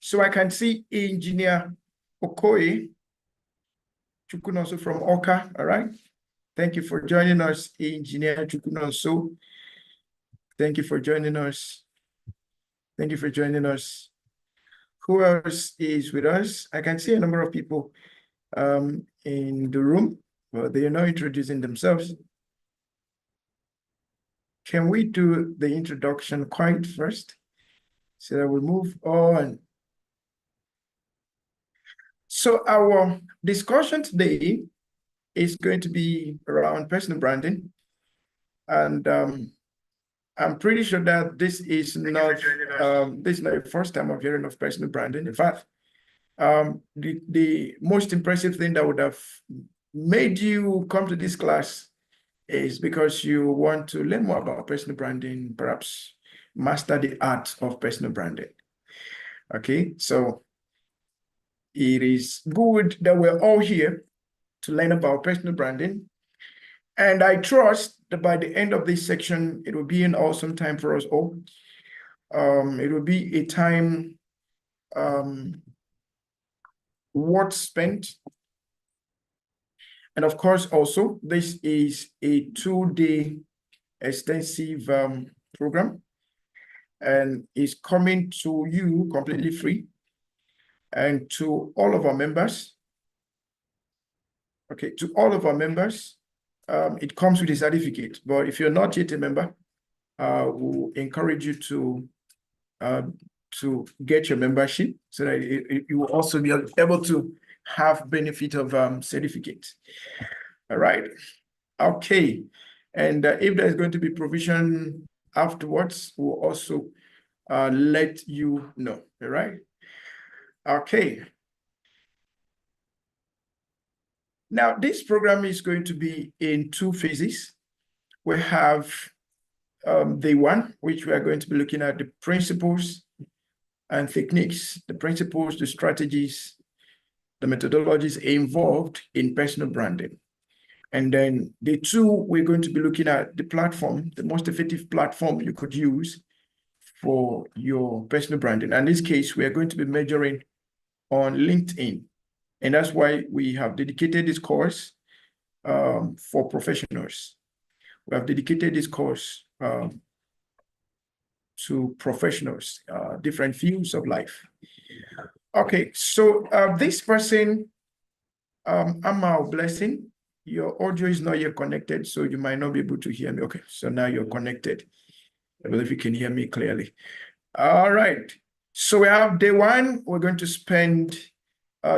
So I can see Engineer Okoye Chukunonso from Oka. All right. Thank you for joining us, Engineer Chukunonso. Thank you for joining us. Thank you for joining us. Who else is with us? I can see a number of people in the room, but they are not introducing themselves. Can we do the introduction quite first? So that we move on. So our discussion today is going to be around personal branding. And I'm pretty sure that this is not the first time of hearing of personal branding. In fact, the most impressive thing that would have made you come to this class is because you want to learn more about personal branding, perhaps master the art of personal branding. Okay, so it is good that we're all here to learn about personal branding. And I trust that by the end of this section, it will be an awesome time for us all. It will be a time worth spent. And of course, also, this is a 2-day extensive program and is coming to you completely free. And to all of our members, okay, to all of our members, it comes with a certificate. But if you're not yet a member, we'll encourage you to get your membership so that you will also be able to have benefit of certificate. All right. Okay. And if there's going to be provision afterwards, we'll also let you know. All right. Okay. Now, this program is going to be in 2 phases. We have day 1, which we are going to be looking at the principles and techniques, the principles, the strategies, the methodologies involved in personal branding. And then day 2, we're going to be looking at the platform, the most effective platform you could use for your personal branding. And in this case, we are going to be measuring on LinkedIn. And that's why we have dedicated this course for professionals. We have dedicated this course to professionals, different fields of life. Okay, so this person, Amal Blessing, your audio is not yet connected, so you might not be able to hear me. Okay, so now you're connected. I believe you can hear me clearly. All right, so we have day 1. We're going to spend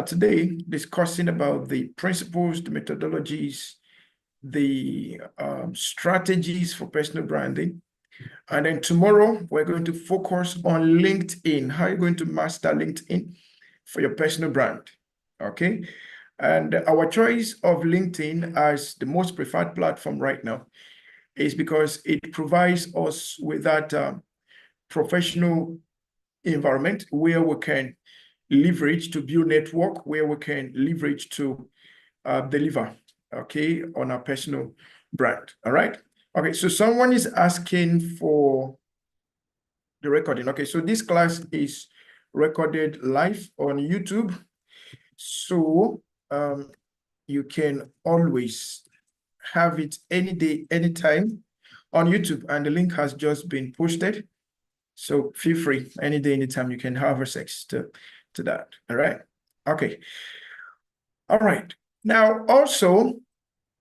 today discussing about the principles, the methodologies, the strategies for personal branding. And then tomorrow, we're going to focus on LinkedIn. How are you going to master LinkedIn for your personal brand? Okay. And our choice of LinkedIn as the most preferred platform right now is because it provides us with that professional environment where we can leverage to build network, where we can leverage to deliver, okay, on our personal brand. All right. Okay, so someone is asking for the recording. Okay, so this class is recorded live on YouTube. So you can always have it any day, anytime on YouTube, and the link has just been posted. So feel free, any day, anytime, you can have access to that. All right. Okay. All right. Now, also,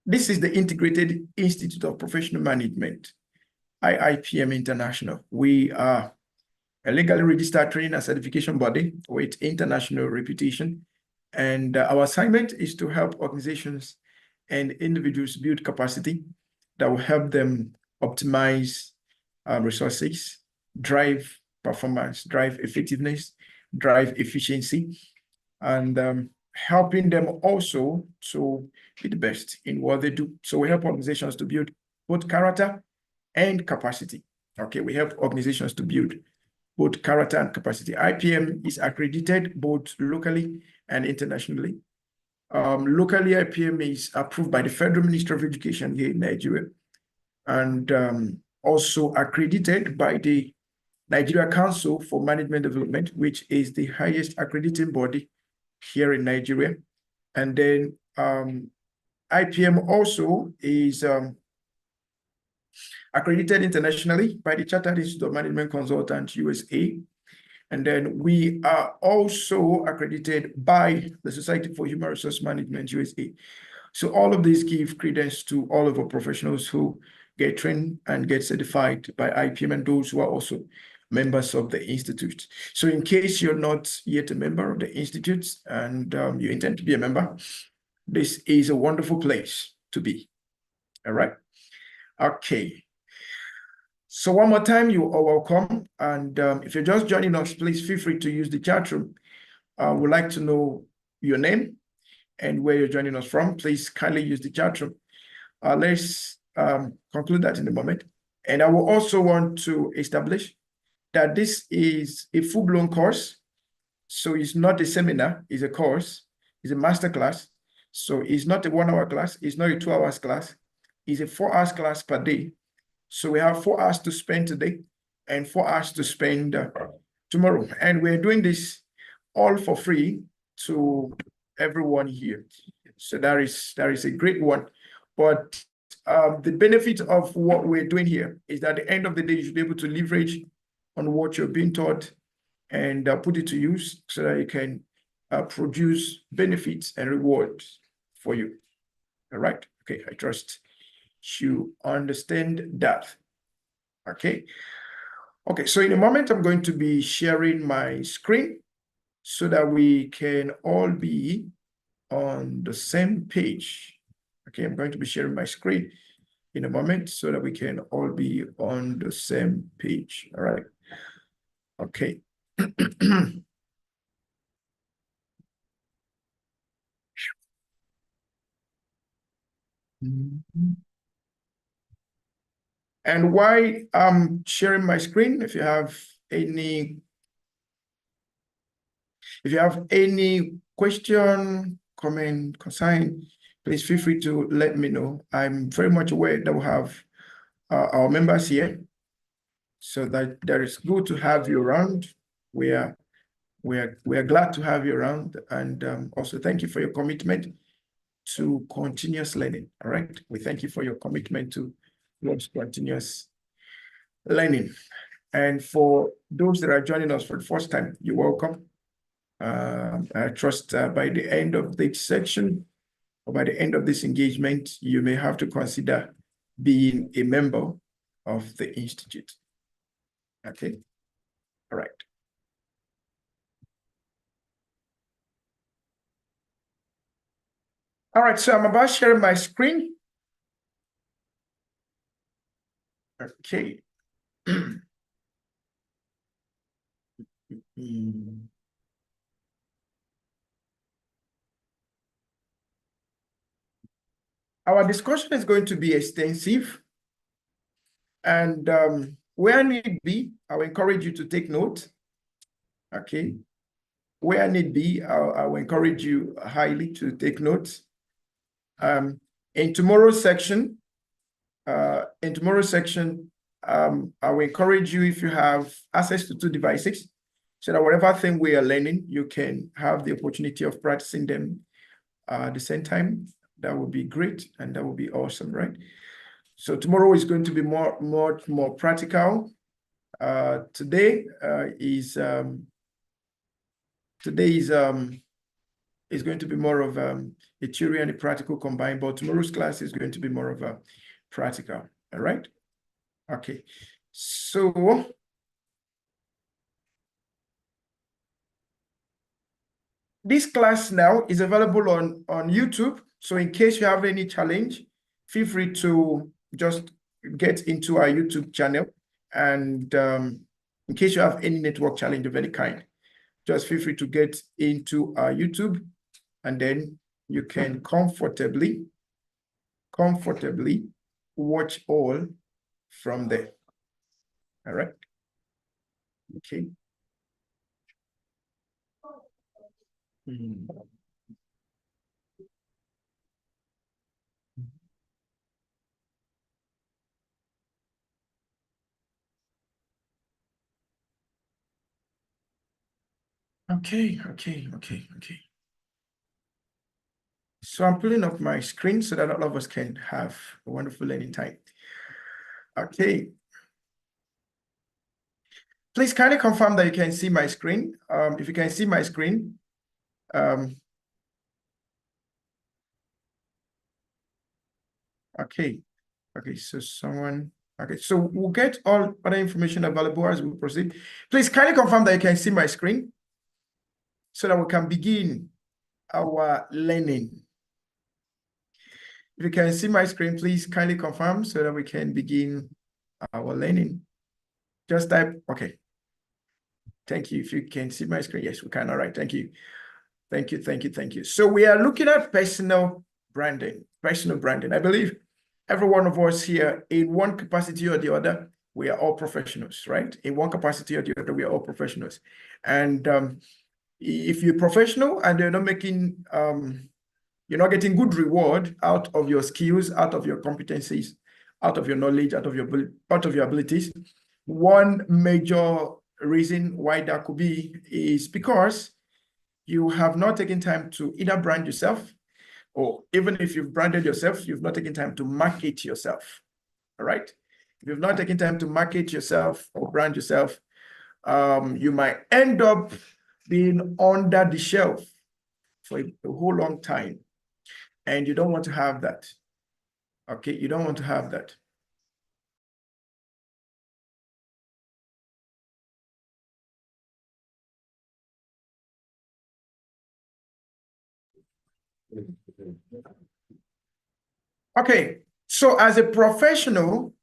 this is the Integrated Institute of Professional Management, IIPM International. We are a legally registered training and certification body with international reputation. And our assignment is to help organizations and individuals build capacity that will help them optimize resources, drive performance, drive effectiveness, drive efficiency, and helping them also to be the best in what they do. So we help organizations to build both character and capacity. Okay, we help organizations to build both character and capacity. IPM is accredited both locally and internationally. Locally, IPM is approved by the Federal Ministry of Education here in Nigeria, and also accredited by the Nigeria Council for Management Development, which is the highest accrediting body here in Nigeria. And then IPM also is accredited internationally by the Chartered Institute of Management Consultants, USA. And then we are also accredited by the Society for Human Resource Management, USA. So all of these give credence to all of our professionals who get trained and get certified by IPM and those who are also members of the Institute. So in case you're not yet a member of the Institute and you intend to be a member, this is a wonderful place to be. All right. Okay. So one more time, you are welcome. And if you're just joining us, please feel free to use the chat room. We'd like to know your name and where you're joining us from. Please kindly use the chat room. Let's conclude that in a moment. And I will also want to establish that this is a full-blown course. So it's not a seminar, it's a course, it's a masterclass. So it's not a 1 hour class, it's not a 2 hours class, it's a 4 hours class per day. So we have 4 hours to spend today and 4 hours to spend tomorrow. And we're doing this all for free to everyone here. So that is a great one. But the benefit of what we're doing here is that at the end of the day, you should be able to leverage on what you're being taught and put it to use so that you can produce benefits and rewards for you. All right. Okay. I trust you understand that. Okay. Okay. So in a moment, I'm going to be sharing my screen so that we can all be on the same page. Okay. I'm going to be sharing my screen in a moment so that we can all be on the same page. All right. Okay. And while I'm sharing my screen, if you have any question, comment, concern, please feel free to let me know. I'm very much aware that we have our members here, so that it's good to have you around. We are glad to have you around, and also thank you for your commitment to continuous learning. All right, we thank you for your commitment to continuous learning. And for those that are joining us for the first time, you're welcome. I trust by the end of this section or by the end of this engagement, you may have to consider being a member of the Institute. Okay. All right. All right. So I'm about sharing my screen. Okay. Our discussion is going to be extensive, and where need be, I will encourage you to take note. Okay. Where need be, I will encourage you highly to take notes. In tomorrow's section, I will encourage you, if you have access to 2 devices, so that whatever thing we are learning, you can have the opportunity of practicing them at the same time. That would be great, and that would be awesome, right? So tomorrow is going to be much more practical. Today is going to be more of a theory and a practical combined, but tomorrow's class is going to be more of a practical. All right. Okay. So this class now is available on YouTube. So in case you have any challenge, feel free to just get into our YouTube channel. And in case you have any network challenge of any kind, just feel free to get into our YouTube, and then you can comfortably watch all from there. All right. Okay. Okay. So I'm pulling up my screen so that all of us can have a wonderful learning time. Okay. Please kindly confirm that you can see my screen. If you can see my screen, okay. So we'll get all other information available as we proceed. Please kindly confirm that you can see my screen so that we can begin our learning. If you can see my screen, please kindly confirm so that we can begin our learning. Just type, okay. Thank you. If you can see my screen, yes, we can. All right, thank you. Thank you. So we are looking at personal branding. I believe every one of us here, in one capacity or the other, we are all professionals, right? In one capacity or the other, we are all professionals. And if you're professional and you're not making, you're not getting good reward out of your skills, out of your competencies, out of your knowledge, out of your abilities, one major reason why that could be is because you have not taken time to either brand yourself, or even if you've branded yourself, you've not taken time to market yourself. All right. If you've not taken time to market yourself or brand yourself, you might end up being under the shelf for a whole long time. And you don't want to have that. Okay, you don't want to have that. Okay, so as a professional,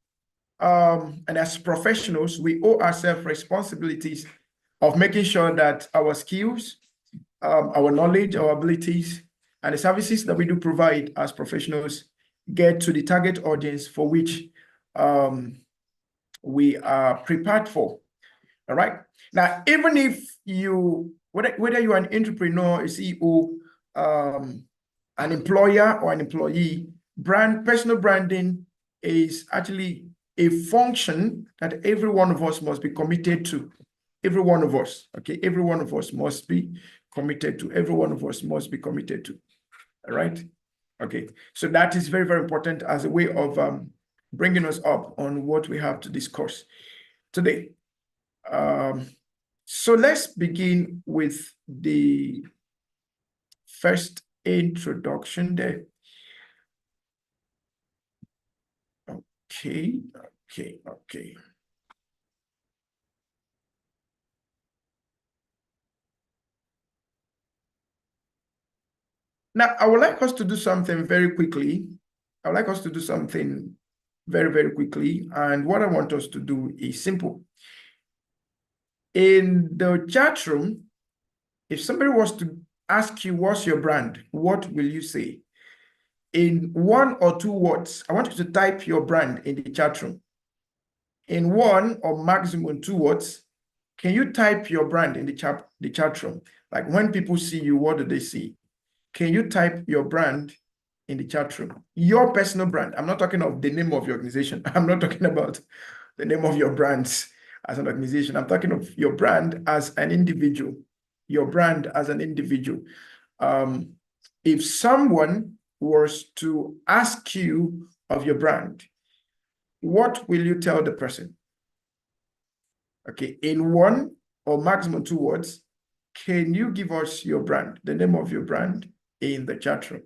and as professionals, we owe ourselves responsibilities of making sure that our skills, our knowledge, our abilities, and the services that we do provide as professionals get to the target audience for which we are prepared for. All right. Now, even if whether you're an entrepreneur, a CEO, an employer, or an employee, personal branding is actually a function that every one of us must be committed to. Every one of us, okay? Every one of us must be committed to. Every one of us must be committed to. All right? Okay. So that is very, very important as a way of bringing us up on what we have to discuss today. So let's begin with the first introduction there. Okay. Now, I would like us to do something very quickly. I would like us to do something very, very quickly. And what I want us to do is simple. In the chat room, if somebody was to ask you, what's your brand? What will you say? In 1 or 2 words, I want you to type your brand in the chat room. In 1 or maximum 2 words, can you type your brand in the chat room? Like when people see you, what do they see? Can you type your brand in the chat room? Your personal brand. I'm not talking of the name of your organization. I'm not talking about the name of your brands as an organization. I'm talking of your brand as an individual. Your brand as an individual. If someone was to ask you of your brand, what will you tell the person? Okay, in 1 or maximum 2 words, can you give us your brand, the name of your brand in the chat room?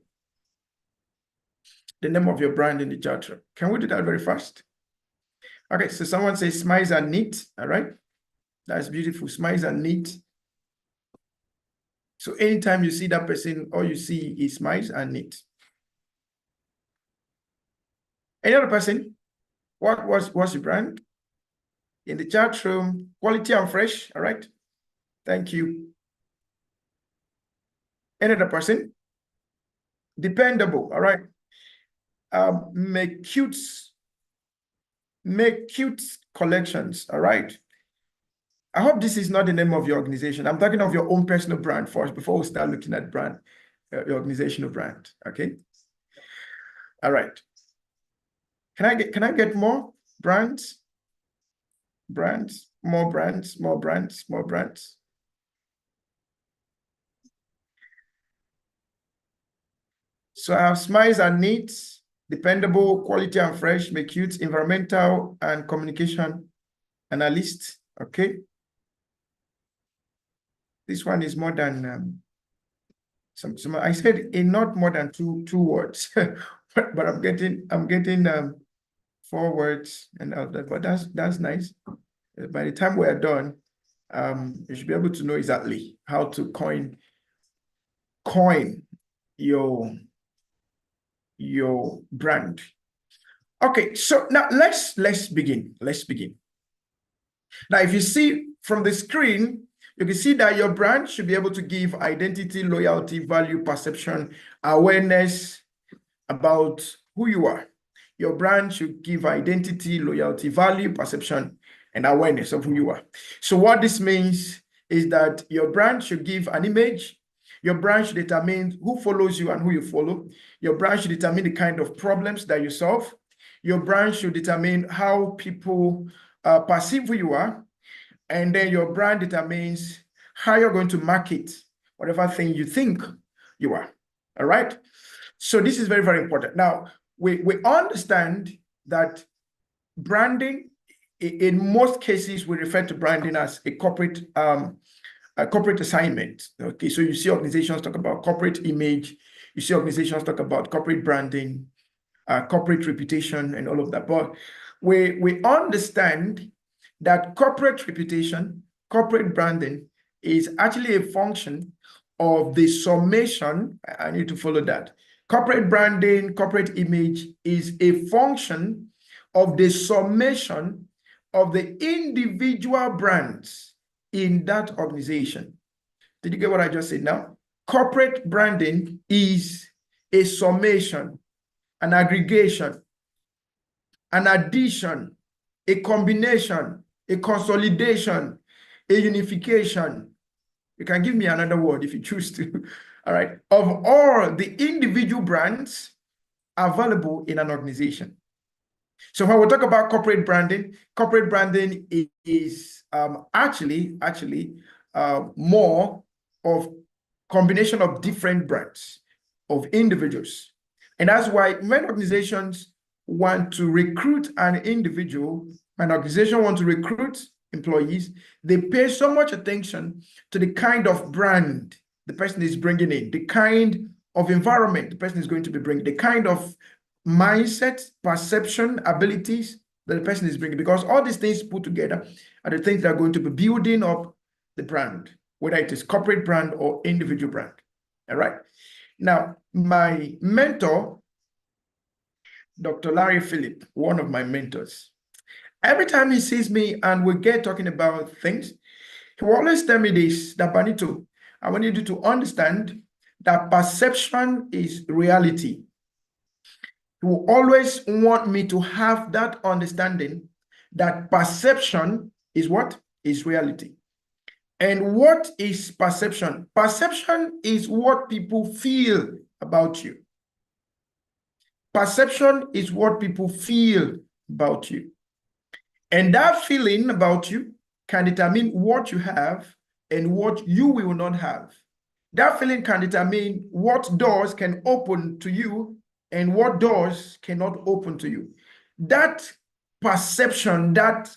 The name of your brand in the chat room. Can we do that very fast? Okay, so someone says smiles are neat. All right, that's beautiful. Smiles are neat. So anytime you see that person, all you see is smiles and neat. Any other person? What's your brand? In the chat room, quality and fresh. All right. Thank you. Any other person? Dependable. All right. Make cute collections. All right. I hope this is not the name of your organization. I'm talking of your own personal brand first before we start looking at brand, your organizational brand. Okay. All right. Can I get more brands? More brands. So I have smiles and needs, dependable, quality and fresh, make cute, environmental and communication analyst. Okay. This one is more than some I said in not more than two words, but I'm getting 4 words and all that, but that's nice. By the time we are done, you should be able to know exactly how to coin your brand. Okay, so now let's begin. Let's begin. Now, if you see from the screen, you can see that your brand should be able to give identity, loyalty, value, perception, awareness about who you are. Your brand should give identity, loyalty, value, perception, and awareness of who you are. So what this means is that your brand should give an image. Your brand should determine who follows you and who you follow. Your brand should determine the kind of problems that you solve. Your brand should determine how people perceive who you are. And then your brand determines how you're going to market whatever thing you think you are. All right? So this is very, very important. Now, we understand that branding, in most cases, we refer to branding as a corporate assignment. Okay, so you see organizations talk about corporate image, you see organizations talk about corporate branding, corporate reputation, and all of that. But we understand that corporate reputation, corporate branding is actually a function of the summation. I need to follow that. Corporate branding, corporate image is a function of the summation of the individual brands in that organization. Did you get what I just said now? Corporate branding is a summation, an aggregation, an addition, a combination, a consolidation, a unification. You can give me another word if you choose to. All right. Of all the individual brands available in an organization. So when we talk about corporate branding is actually more of combination of different brands of individuals. And that's why when organizations want to recruit an individual, an organization want to recruit employees, they pay so much attention to the kind of brand the person is bringing in, the kind of environment the person is going to be bringing, the kind of mindset, perception, abilities that the person is bringing, because all these things put together are the things that are going to be building up the brand, whether it is corporate brand or individual brand. All right. Now, my mentor, Dr. Larry Phillip, one of my mentors, every time he sees me and we get talking about things, he will always tell me this, that Benito, I want you to understand that perception is reality. He will always want me to have that understanding that perception is what? Is reality. And what is perception? Perception is what people feel about you. Perception is what people feel about you. And that feeling about you can determine what you have and what you will not have. That feeling can determine what doors can open to you and what doors cannot open to you. That perception, that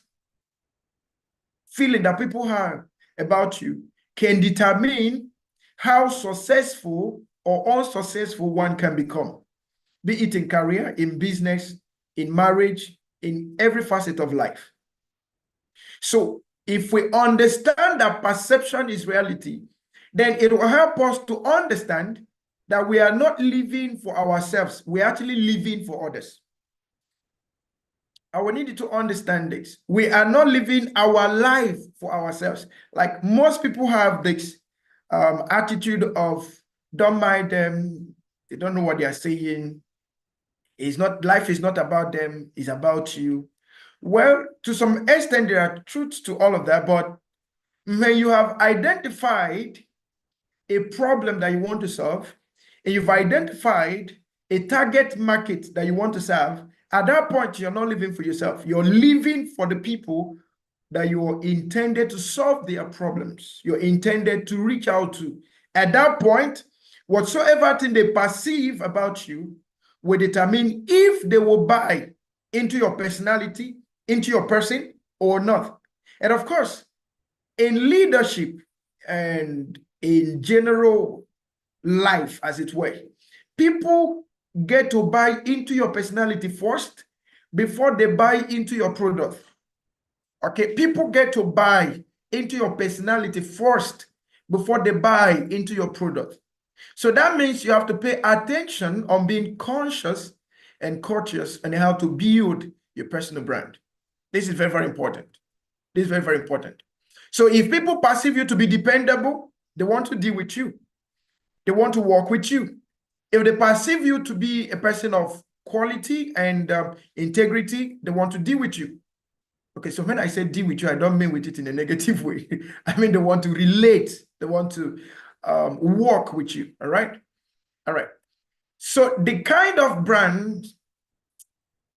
feeling that people have about you can determine how successful or unsuccessful one can become, be it in career, in business, in marriage, in every facet of life. So if we understand that perception is reality, then it will help us to understand that we are not living for ourselves. We're actually living for others. I will need you to understand this. We are not living our life for ourselves. Like most people have this attitude of don't mind them. They don't know what they are saying. Life is not about them. It's about you. Well, to some extent, there are truths to all of that. But when you have identified a problem that you want to solve, and you've identified a target market that you want to serve, at that point, you're not living for yourself. You're living for the people that you're intended to solve their problems. You're intended to reach out to. At that point, Whatsoever thing they perceive about you will determine if they will buy into your personality, into your person, or not. And of course, in leadership and in general life, as it were, people get to buy into your personality first before they buy into your product. Okay, people get to buy into your personality first before they buy into your product. So that means you have to pay attention on being conscious and courteous and how to build your personal brand. This is very, very important. This is very, very important. So if people perceive you to be dependable, they want to deal with you. They want to work with you. If they perceive you to be a person of quality and integrity, they want to deal with you. Okay, so when I say deal with you, I don't mean with it in a negative way. I mean, they want to relate. They want to work with you, all right? All right. So the kind of brand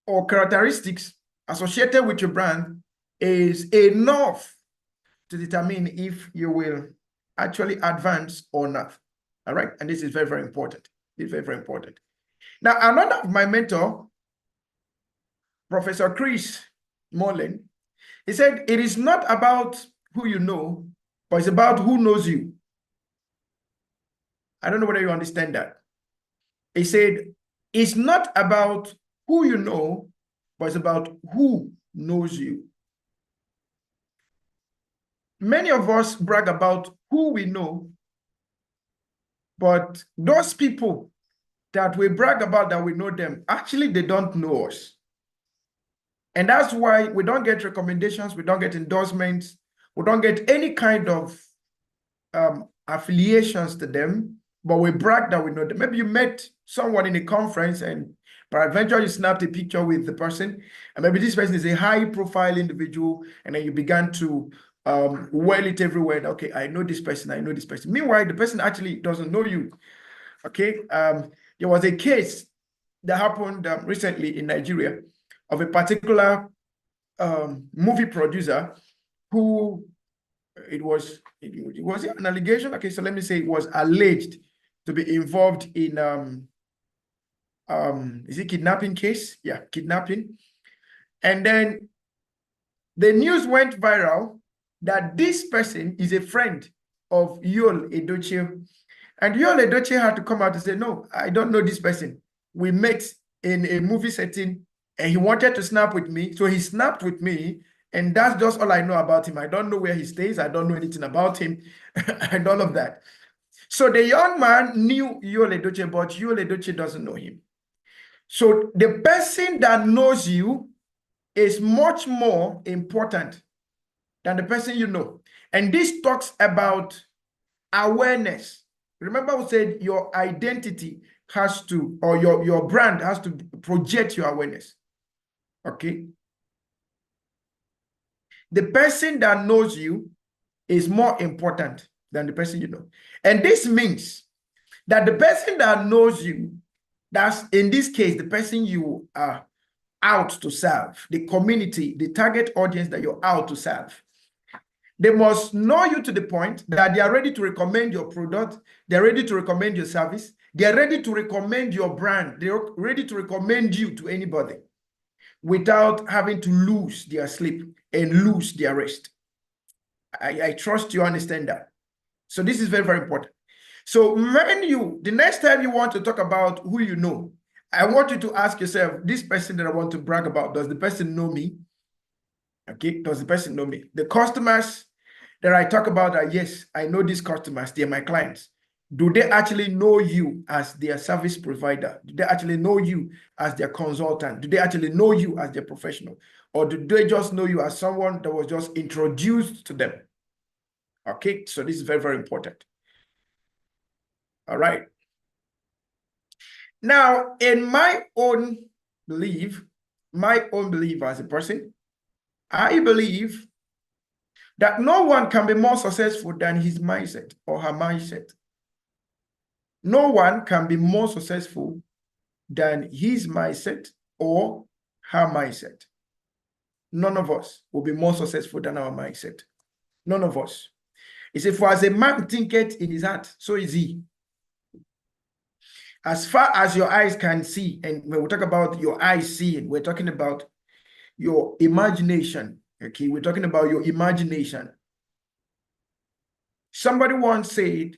or characteristics associated with your brand is enough to determine if you will actually advance or not, all right? And this is very, very important. It's very, very important. Now, another of my mentor, Professor Chris Mullen, he said, it is not about who you know, but it's about who knows you. I don't know whether you understand that. He said, it's not about who you know, but it's about who knows you. Many of us brag about who we know, but those people that we brag about that we know them, actually, they don't know us. And that's why we don't get recommendations, we don't get endorsements, we don't get any kind of affiliations to them, but we brag that we know them. Maybe you met someone in a conference and peradventure you snapped a picture with the person, and maybe this person is a high-profile individual, and then you began to well it everywhere. Okay, I know this person, I know this person. Meanwhile, the person actually doesn't know you. Okay, there was a case that happened recently in Nigeria of a particular movie producer who it was an allegation. Okay, so let me say it was alleged to be involved in is it kidnapping case? Yeah, kidnapping. And then the news went viral that this person is a friend of Yul Edochie. And Yul Edochie had to come out and say, no, I don't know this person. We met in a movie setting and he wanted to snap with me. So he snapped with me. And that's just all I know about him. I don't know where he stays. I don't know anything about him and all of that. So the young man knew Yul Edochie, but Yul Edochie doesn't know him. So the person that knows you is much more important than the person you know. And this talks about awareness. Remember we said your identity has to, or your brand has to project your awareness. Okay? The person that knows you is more important than the person you know. And this means that the person that knows you, that's in this case, the person you are out to serve, the community, the target audience that you're out to serve. They must know you to the point that they are ready to recommend your product, they're ready to recommend your service, they're ready to recommend your brand, they're ready to recommend you to anybody without having to lose their sleep and lose their rest. I trust you understand that. So this is very, very important. So when the next time you want to talk about who you know, I want you to ask yourself, this person that I want to brag about, does the person know me? Okay, does the person know me? The customers that I talk about are, yes, I know these customers, they're my clients. Do they actually know you as their service provider? Do they actually know you as their consultant? Do they actually know you as their professional? Or do they just know you as someone that was just introduced to them? Okay, so this is very, very important. All right. Now, in my own belief as a person, I believe that no one can be more successful than his mindset or her mindset. No one can be more successful than his mindset or her mindset. None of us will be more successful than our mindset. None of us. He said, for as a man thinketh in his heart, so is he. as far as your eyes can see. And when we talk about your eyes seeing, we're talking about your imagination. Okay, we're talking about your imagination. Somebody once said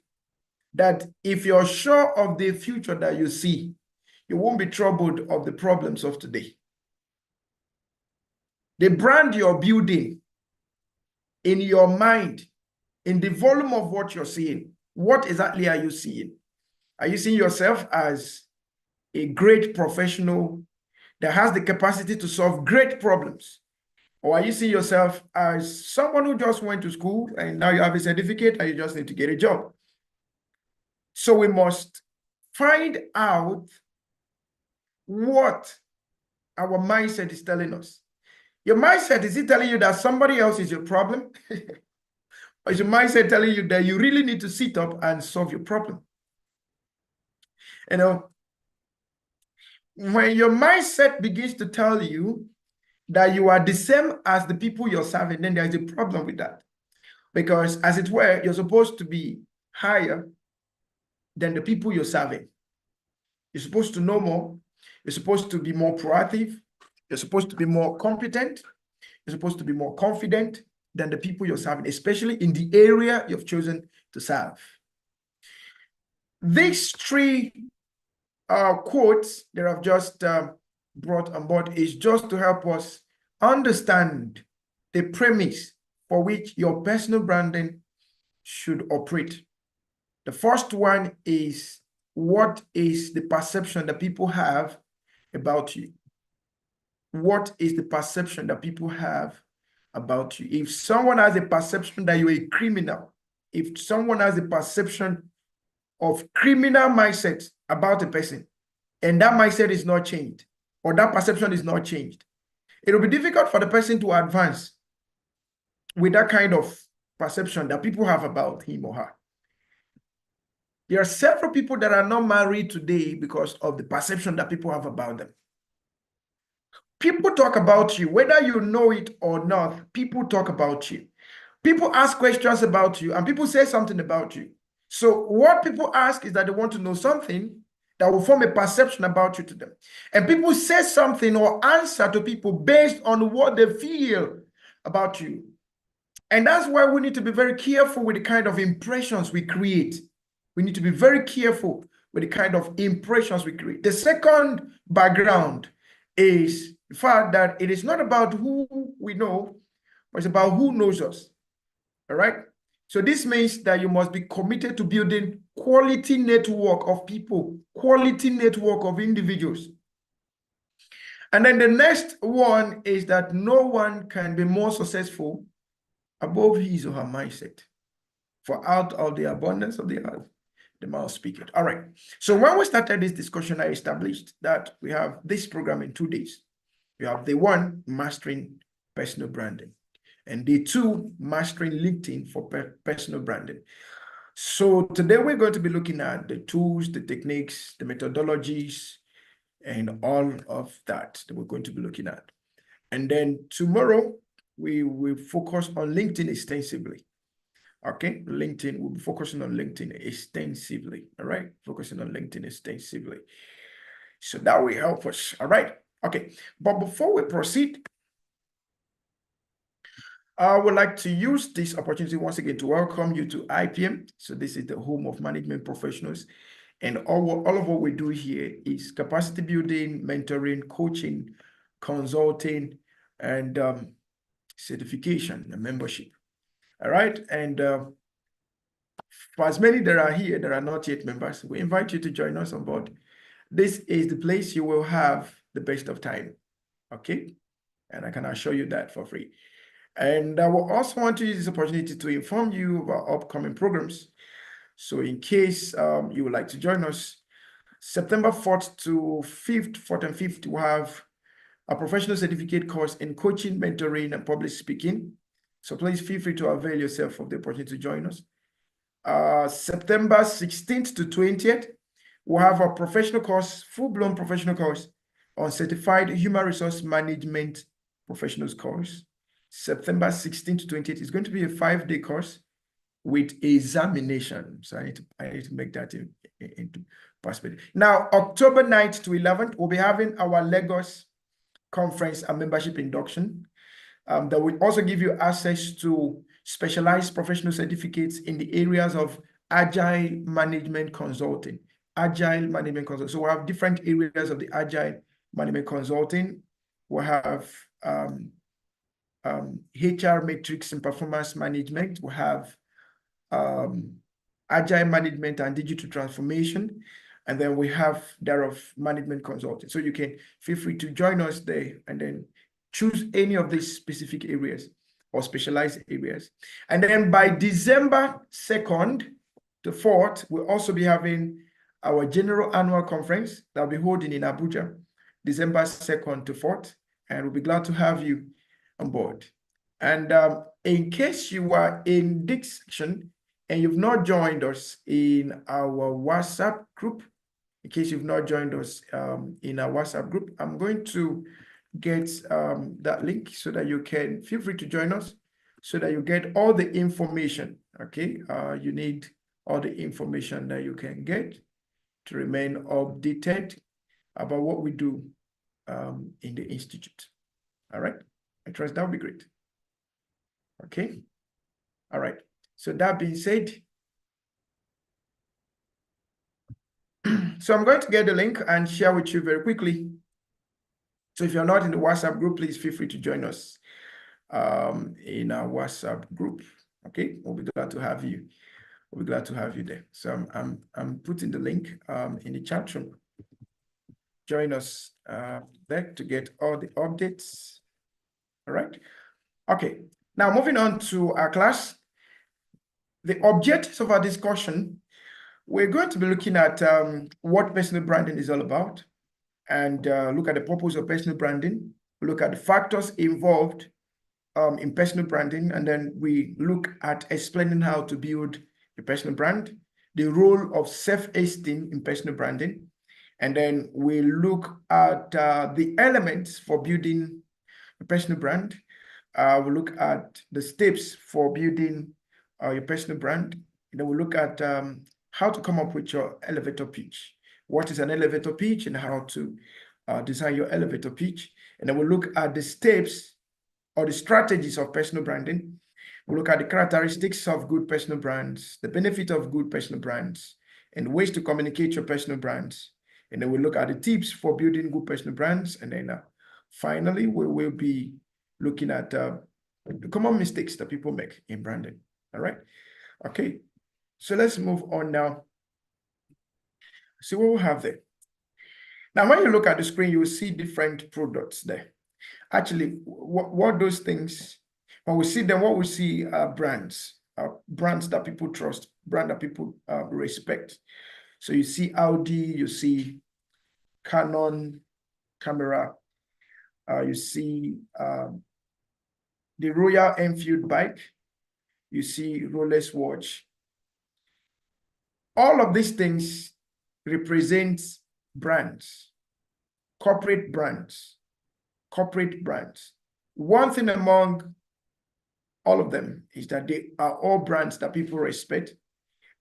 that if you're sure of the future that you see, you won't be troubled of the problems of today. The brand you're building in your mind, in the volume of what you're seeing, what exactly are you seeing? Are you seeing yourself as a great professional that has the capacity to solve great problems? Or are you seeing yourself as someone who just went to school and now you have a certificate and you just need to get a job? So we must find out what our mindset is telling us. Your mindset, is it telling you that somebody else is your problem? Or is your mindset telling you that you really need to sit up and solve your problem? You know, when your mindset begins to tell you that you are the same as the people you're serving, then there's a problem with that. Because as it were, you're supposed to be higher than the people you're serving. You're supposed to know more. You're supposed to be more proactive. You're supposed to be more competent. You're supposed to be more confident than the people you're serving, especially in the area you've chosen to serve. These three quotes that I've just brought on board is just to help us understand the premise for which your personal branding should operate. The first one is, what is the perception that people have about you? What is the perception that people have about you? If someone has a perception that you're a criminal, if someone has a perception of criminal mindset about a person, and that mindset is not changed, or that perception is not changed, it will be difficult for the person to advance with that kind of perception that people have about him or her. There are several people that are not married today because of the perception that people have about them. People talk about you, whether you know it or not. People talk about you. People ask questions about you, and people say something about you. So what people ask is that they want to know something that will form a perception about you to them. And people say something or answer to people based on what they feel about you. And that's why we need to be very careful with the kind of impressions we create. We need to be very careful with the kind of impressions we create. The second background is the fact that it is not about who we know, but it's about who knows us. All right? So this means that you must be committed to building quality network of people, quality network of individuals. And then the next one is that no one can be more successful above his or her mindset. For out of the abundance of the heart, the mouth speaketh. All right. So when we started this discussion, I established that we have this program in 2 days. We have day one, mastering personal branding, and day two, mastering LinkedIn for personal branding. So today we're going to be looking at the tools, the techniques, the methodologies, and all of that we're going to be looking at. And then tomorrow, we will focus on LinkedIn extensively. Okay, LinkedIn, we'll be focusing on LinkedIn extensively. All right, focusing on LinkedIn extensively. So that will help us. All right. Okay, but before we proceed, I would like to use this opportunity once again to welcome you to IPM. So this is the home of management professionals. And all of what we do here is capacity building, mentoring, coaching, consulting, and certification and membership. All right. And for as many that are here that are not yet members, we invite you to join us on board. This is the place you will have the best of time. Okay. And I can assure you that for free. And I will also want to use this opportunity to inform you about upcoming programs. So in case you would like to join us, September 4th to 5th, 4th and 5th, we'll have a professional certificate course in coaching, mentoring, and public speaking. So please feel free to avail yourself of the opportunity to join us. September 16th to 20th, we'll have a professional course, full-blown professional course on certified human resource management professionals course. September 16th to 20th is going to be a 5-day course with examination. So I need to make that into perspective. Now, October 9th to 11th, we'll be having our Lagos conference and membership induction. That will also give you access to specialized professional certificates in the areas of agile management consulting. Agile management consulting. So we have different areas of the agile management consulting. We'll have HR metrics and performance management. We'll have agile management and digital transformation. And then we have thereof management consulting. So you can feel free to join us there and then choose any of these specific areas or specialized areas. And then by December 2nd to 4th, we'll also be having our general annual conference that will be holding in Abuja, December 2nd to 4th. And we'll be glad to have you on board. And in case you are in this section and you've not joined us in our WhatsApp group, in case you've not joined us in our WhatsApp group, I'm going to get that link so that you can feel free to join us so that you get all the information. Okay, you need all the information that you can get to remain updated about what we do in the Institute. All right, I trust that would be great. Okay, all right. So that being said, so I'm going to get the link and share with you very quickly. So if you're not in the WhatsApp group, please feel free to join us in our WhatsApp group. Okay, we'll be glad to have you. We'll be glad to have you there. So I'm putting the link in the chat room. Join us there to get all the updates. All right. Okay. Now moving on to our class. The objectives of our discussion, we're going to be looking at what personal branding is all about and look at the purpose of personal branding, look at the factors involved in personal branding, and then we look at explaining how to build a personal brand, the role of self-esteem in personal branding, and then we look at the elements for building a personal brand. We'll look at the steps for building your personal brand. And then we'll look at how to come up with your elevator pitch. What is an elevator pitch and how to design your elevator pitch. And then we'll look at the steps or the strategies of personal branding. We'll look at the characteristics of good personal brands, the benefit of good personal brands, and ways to communicate your personal brands. And then we'll look at the tips for building good personal brands. And then finally, we will be looking at the common mistakes that people make in branding. All right. Okay. So let's move on now. See what we have there. Now, when you look at the screen, you will see different products there. Actually, what those things, when we see them, what we see are brands that people trust, brand that people respect. So you see Audi, you see Canon camera, you see the Royal Enfield bike, you see Rolex watch. All of these things represent brands, corporate brands, corporate brands. One thing among all of them is that they are all brands that people respect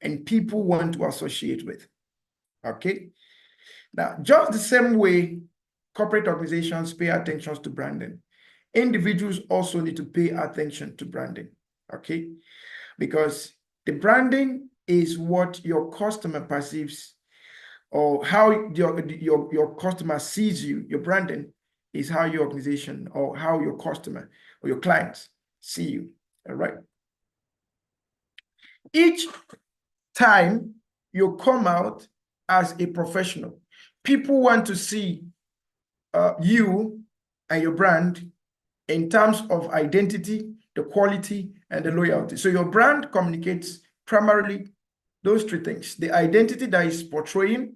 and people want to associate with. Okay. Now, just the same way corporate organizations pay attention to branding, individuals also need to pay attention to branding. Okay. Because the branding is what your customer perceives or how your customer sees you. Your branding is how your organization or how your customer or your clients see you. All right. Each time you come out as a professional, people want to see you and your brand in terms of identity, the quality, and the loyalty. So your brand communicates primarily those three things: the identity that is portraying,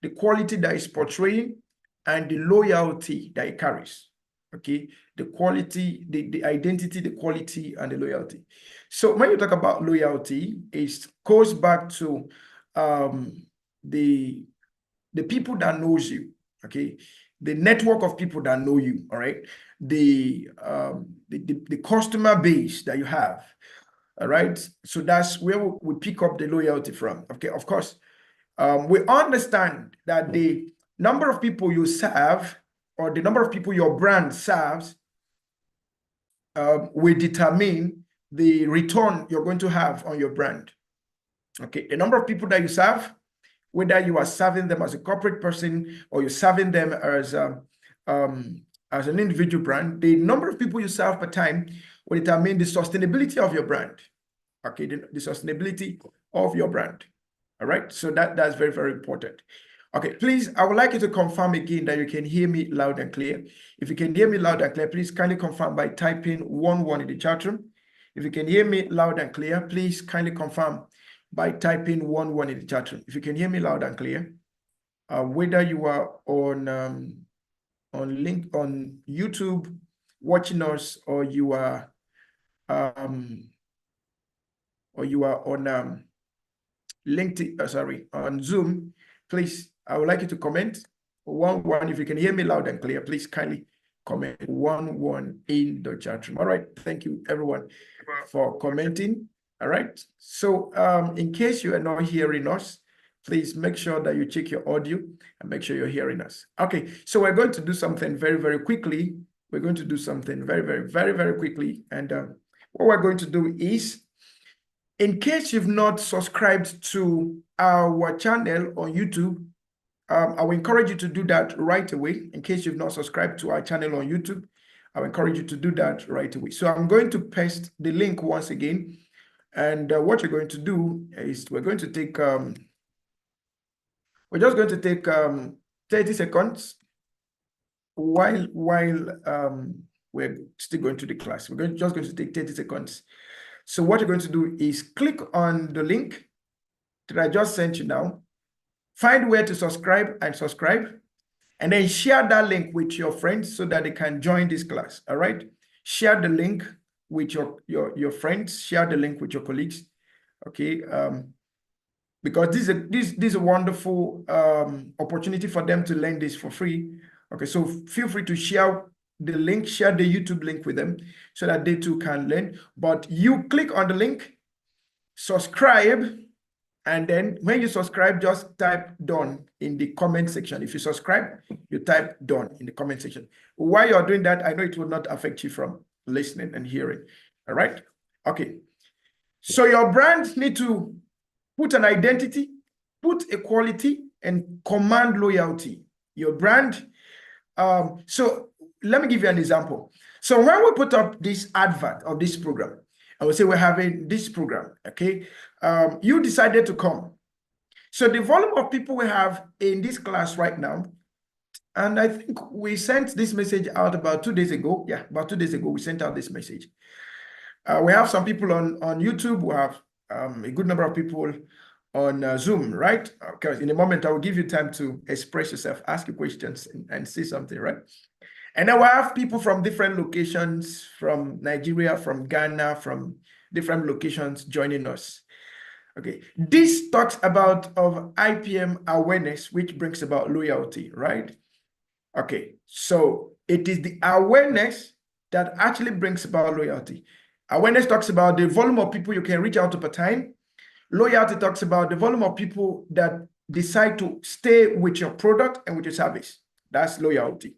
the quality that is portraying, and the loyalty that it carries. Okay, the quality, the identity, the quality, and the loyalty. So when you talk about loyalty, it goes back to the people that knows you. Okay, the network of people that know you. All right, the customer base that you have. All right. So that's where we pick up the loyalty from. Okay. Of course, we understand that the number of people you serve or the number of people your brand serves will determine the return you're going to have on your brand. Okay. The number of people that you serve, whether you are serving them as a corporate person or you're serving them as an individual brand, the number of people you serve per time will determine the sustainability of your brand. Okay, the sustainability of your brand. All right, so that's very, very important. Okay, please, I would like you to confirm again that you can hear me loud and clear. If you can hear me loud and clear, please kindly confirm by typing 11 in the chat room. If you can hear me loud and clear, please kindly confirm by typing 11 in the chat room. If you can hear me loud and clear, whether you are on YouTube watching us, or you are on LinkedIn, on Zoom, please, I would like you to comment 11. If you can hear me loud and clear, please kindly comment 11 in the chat room. All right, thank you everyone for commenting. All right, so in case you are not hearing us, please make sure that you check your audio and make sure you're hearing us. Okay, so we're going to do something very, very quickly. We're going to do something very, very, very, very quickly. And what we're going to do is, in case you've not subscribed to our channel on YouTube, I will encourage you to do that right away. In case you've not subscribed to our channel on YouTube, I will encourage you to do that right away. So I'm going to paste the link once again. And what you're going to do is we're just going to take 30 seconds while we're still going to the class. We're just going to take 30 seconds. So what you're going to do is click on the link that I just sent you now, find where to subscribe and subscribe, and then share that link with your friends so that they can join this class. All right, share the link with your friends, share the link with your colleagues. Okay, because this is a wonderful opportunity for them to learn this for free. Okay, so feel free to share the link, share the YouTube link with them so that they too can learn. But you click on the link, subscribe, and then when you subscribe, just type done in the comment section. If you subscribe, you type done in the comment section. While you're doing that, I know it will not affect you from listening and hearing. All right? Okay. So your brand need to put an identity, put a quality, and command loyalty. Your brand. So let me give you an example. So when we put up this advert of this program, and we say we're having this program, okay, you decided to come. So the volume of people we have in this class right now, and I think we sent this message out about 2 days ago. Yeah, about 2 days ago, we sent out this message. We have some people on YouTube. We have a good number of people on Zoom, right? Because in a moment, I will give you time to express yourself, ask your questions, and say something, right? And then we have people from different locations, from Nigeria, from Ghana, from different locations joining us. Okay, this talks about of IPM awareness, which brings about loyalty, right? Okay, so it is the awareness that actually brings about loyalty. Awareness talks about the volume of people you can reach out to per time. Loyalty talks about the volume of people that decide to stay with your product and with your service. That's loyalty.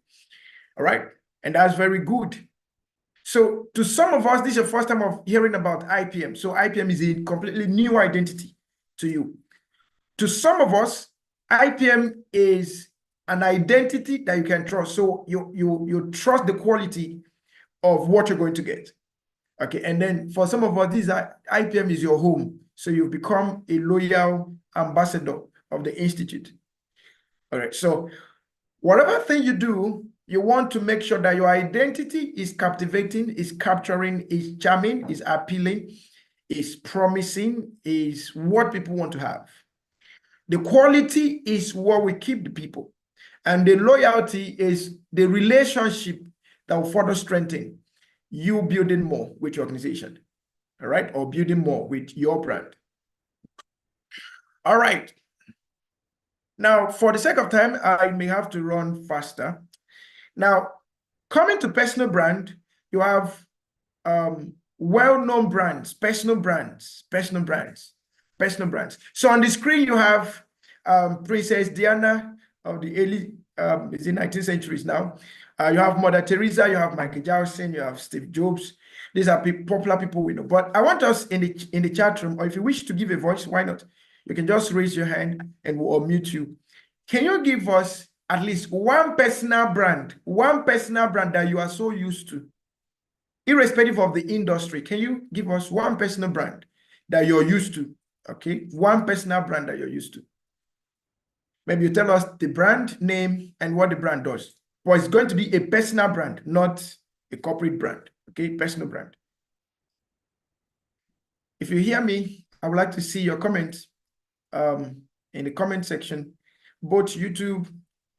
All right, and that's very good. So to some of us, this is your first time of hearing about IPM. So IPM is a completely new identity to you. To some of us, IPM is an identity that you can trust. So you trust the quality of what you're going to get. Okay, and then for some of us, IPM is your home. So you've become a loyal ambassador of the Institute. All right, so whatever thing you do, you want to make sure that your identity is captivating, is capturing, is charming, is appealing, is promising, is what people want to have. The quality is what will keep the people. And the loyalty is the relationship that will further strengthen you building more with your organization. All right, or building more with your brand. All right. Now, for the sake of time, I may have to run faster. Now, coming to personal brand, you have well-known brands, personal brands, personal brands, personal brands. So on the screen, you have Princess Diana of the early, is in 19th centuries now. You have Mother Teresa, you have Michael Jackson, you have Steve Jobs. These are popular people we know. But I want us in the chat room, or if you wish to give a voice, why not? You can just raise your hand and we'll unmute you. Can you give us at least one personal brand that you are so used to, irrespective of the industry? Can you give us one personal brand that you're used to? Okay, one personal brand that you're used to. Maybe you tell us the brand name and what the brand does. But it's going to be a personal brand, not a corporate brand. Okay, personal brand. If you hear me, I would like to see your comments in the comment section, both YouTube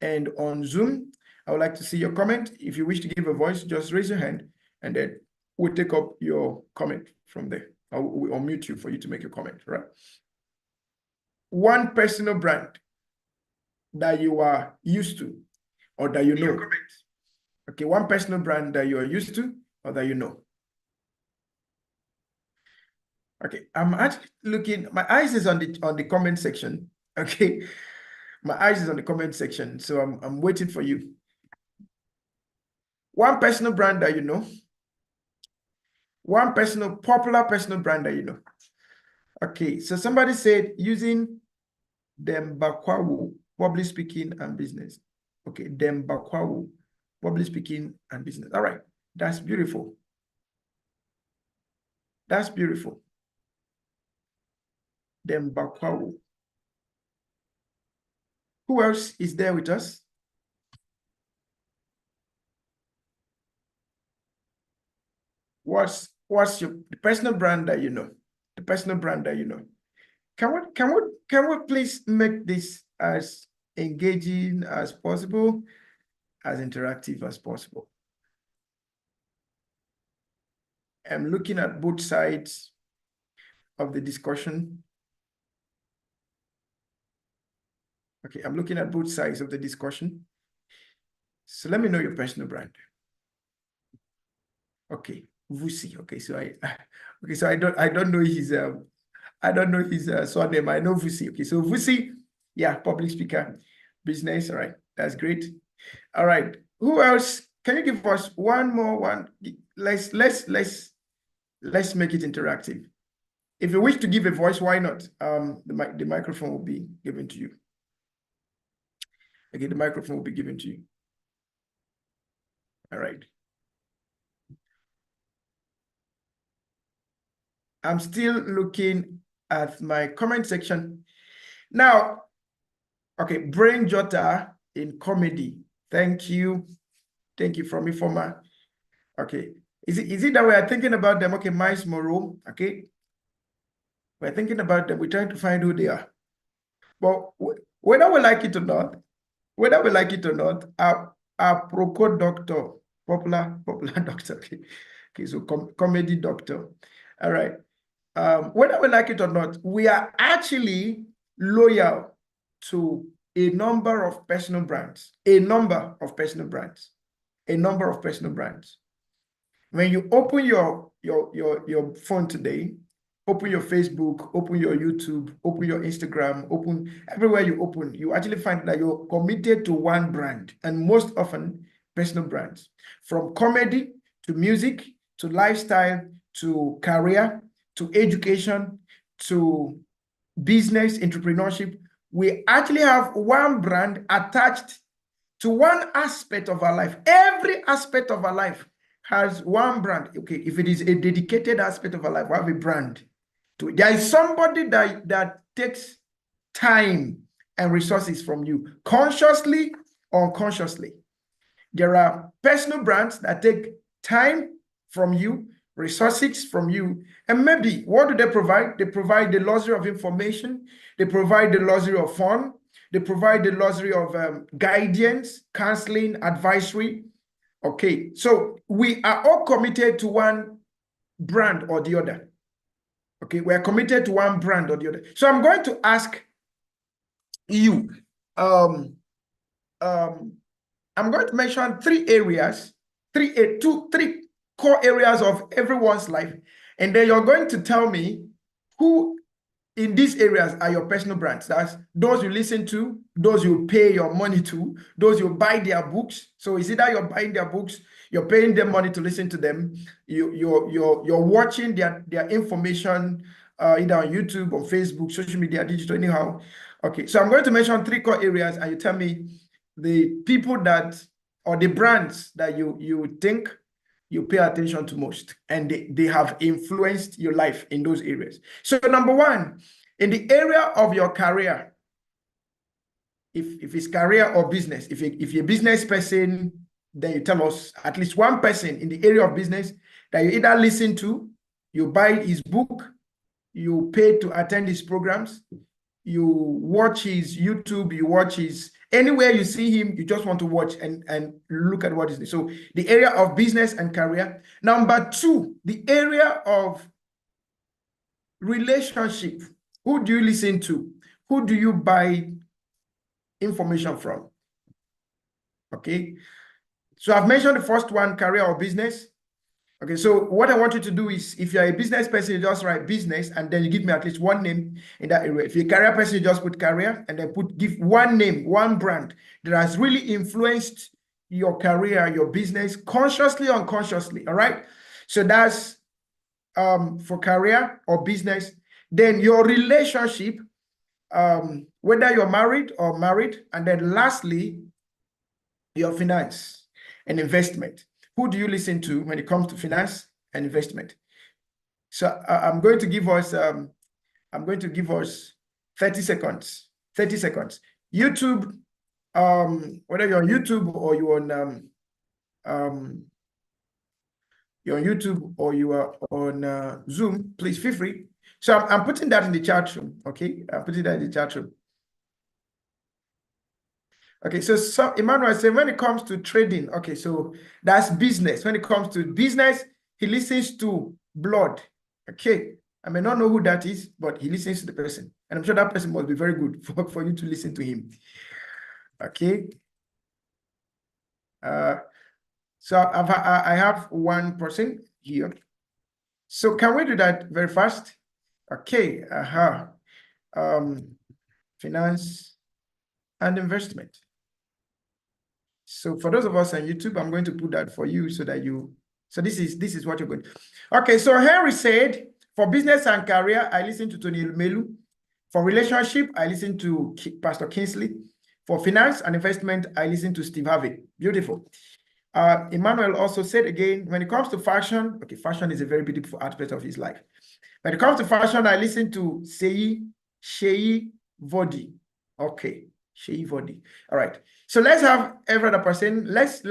and on Zoom. I would like to see your comment. If you wish to give a voice, just raise your hand and then we'll take up your comment from there. I'll mute you for you to make a comment, right? One personal brand that you are used to or that you know. Okay, one personal brand that you are used to or that you know. Okay, I'm actually looking, my eyes is on the comment section. Okay, my eyes is on the comment section, so I'm waiting for you. One personal brand that you know. One popular personal brand that you know. Okay, so somebody said using Dembakwawu, public speaking and business. Okay, Dembakwawu, public speaking and business. All right, that's beautiful. That's beautiful. Dembakwawu. Who else is there with us? What's your personal brand that you know? The personal brand that you know. Can we please make this as engaging as possible, as interactive as possible? I'm looking at both sides of the discussion. Okay, I'm looking at both sides of the discussion. So let me know your personal brand. Okay, Vusi. Okay, so I don't know his surname. I know Vusi. Okay, so Vusi, yeah, public speaker, business. All right, that's great. All right, who else? Can you give us one more one? Let's make it interactive. If you wish to give a voice, why not? The microphone will be given to you. Okay, the microphone will be given to you. All right. I'm still looking at my comment section. Now, okay, Brain Jota in comedy. Thank you. Thank you from Informa. Okay. Is it that we are thinking about them? Okay, Miles Moreau. Okay. We're thinking about them. We're trying to find who they are. But whether we like it or not, our Proco doctor, popular doctor. Okay. Okay, so comedy doctor. All right. Whether we like it or not, we are actually loyal to a number of personal brands. When you open your phone today, open your Facebook, open your YouTube, open your Instagram, open everywhere you open, you actually find that you're committed to one brand, and most often personal brands. From comedy to music to lifestyle to career to education to business, entrepreneurship, we actually have one brand attached to one aspect of our life. Every aspect of our life has one brand. Okay, if it is a dedicated aspect of our life, we have a brand. There is somebody that takes time and resources from you, consciously or unconsciously. There are personal brands that take time from you, resources from you, and maybe what do they provide? They provide the luxury of information, they provide the luxury of fun, they provide the luxury of guidance, counseling, advisory. Okay, so we are all committed to one brand or the other. Okay, we are committed to one brand or the other. So I'm going to ask you, I'm going to mention three areas, three core areas of everyone's life, and then you're going to tell me who in these areas are your personal brands. That's those you listen to, those you pay your money to, those you buy their books. So it's either you're buying their books, you're paying them money to listen to them, you're watching their information either on YouTube or Facebook, social media, digital, anyhow. Okay, so I'm going to mention 3 core areas, and you tell me the people that or the brands that you think you pay attention to most, and they have influenced your life in those areas. So number 1, in the area of your career, if it's career or business, if you're a business person, then you tell us at least one person in the area of business that you either listen to, you buy his book, you pay to attend his programs, you watch his YouTube, you watch his, anywhere you see him, you just want to watch and look at what is this. So the area of business and career. Number 2, the area of relationship. Who do you listen to? Who do you buy information from? Okay. So I've mentioned the first one, career or business. Okay, so what I want you to do is, if you're a business person, you just write business, and then you give me at least one name in that area. If you're a career person, you just put career, and then give one name, one brand that has really influenced your career, your business, consciously, unconsciously. All right. So that's for career or business. Then your relationship, whether you're married or married, and then lastly, your finance and investment. Who do you listen to when it comes to finance and investment? So I'm going to give us 30 seconds. 30 seconds. YouTube, whether you're on YouTube or you're on YouTube or you are on Zoom, please feel free. So I'm putting that in the chat room. Okay, I'm putting that in the chat room. Okay, so Emmanuel said when it comes to trading, okay, so that's business. When it comes to business, he listens to blood. Okay, I may not know who that is, but he listens to the person. And I'm sure that person must be very good for you to listen to him. Okay. So I have one person here. So can we do that very fast? Okay. Finance and investment. So for those of us on YouTube, I'm going to put that for you so that this is what you're going to. Okay, so Henry said, for business and career, I listen to Tony Melu. For relationship, I listen to Pastor Kingsley. For finance and investment, I listen to Steve Harvey. Beautiful. Emmanuel also said again, when it comes to fashion, okay, fashion is a very beautiful aspect of his life. When it comes to fashion, I listen to Shei Vodi. Okay, Shei Vodi. All right. So let's have every other person. Let's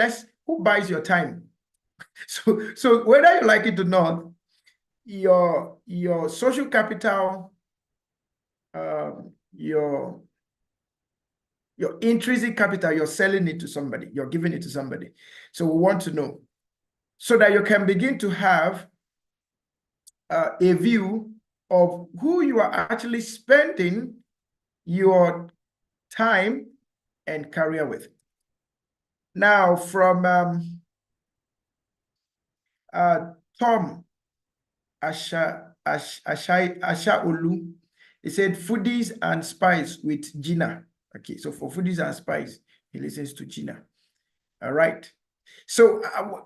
who buys your time? So whether you like it or not, your social capital, your intrinsic capital, you're selling it to somebody, you're giving it to somebody. So we want to know so that you can begin to have a view of who you are actually spending your time and career with. Now, from Tom Ashaolu, he said foodies and spies with Gina. Okay, so for foodies and spies, he listens to Gina. All right. So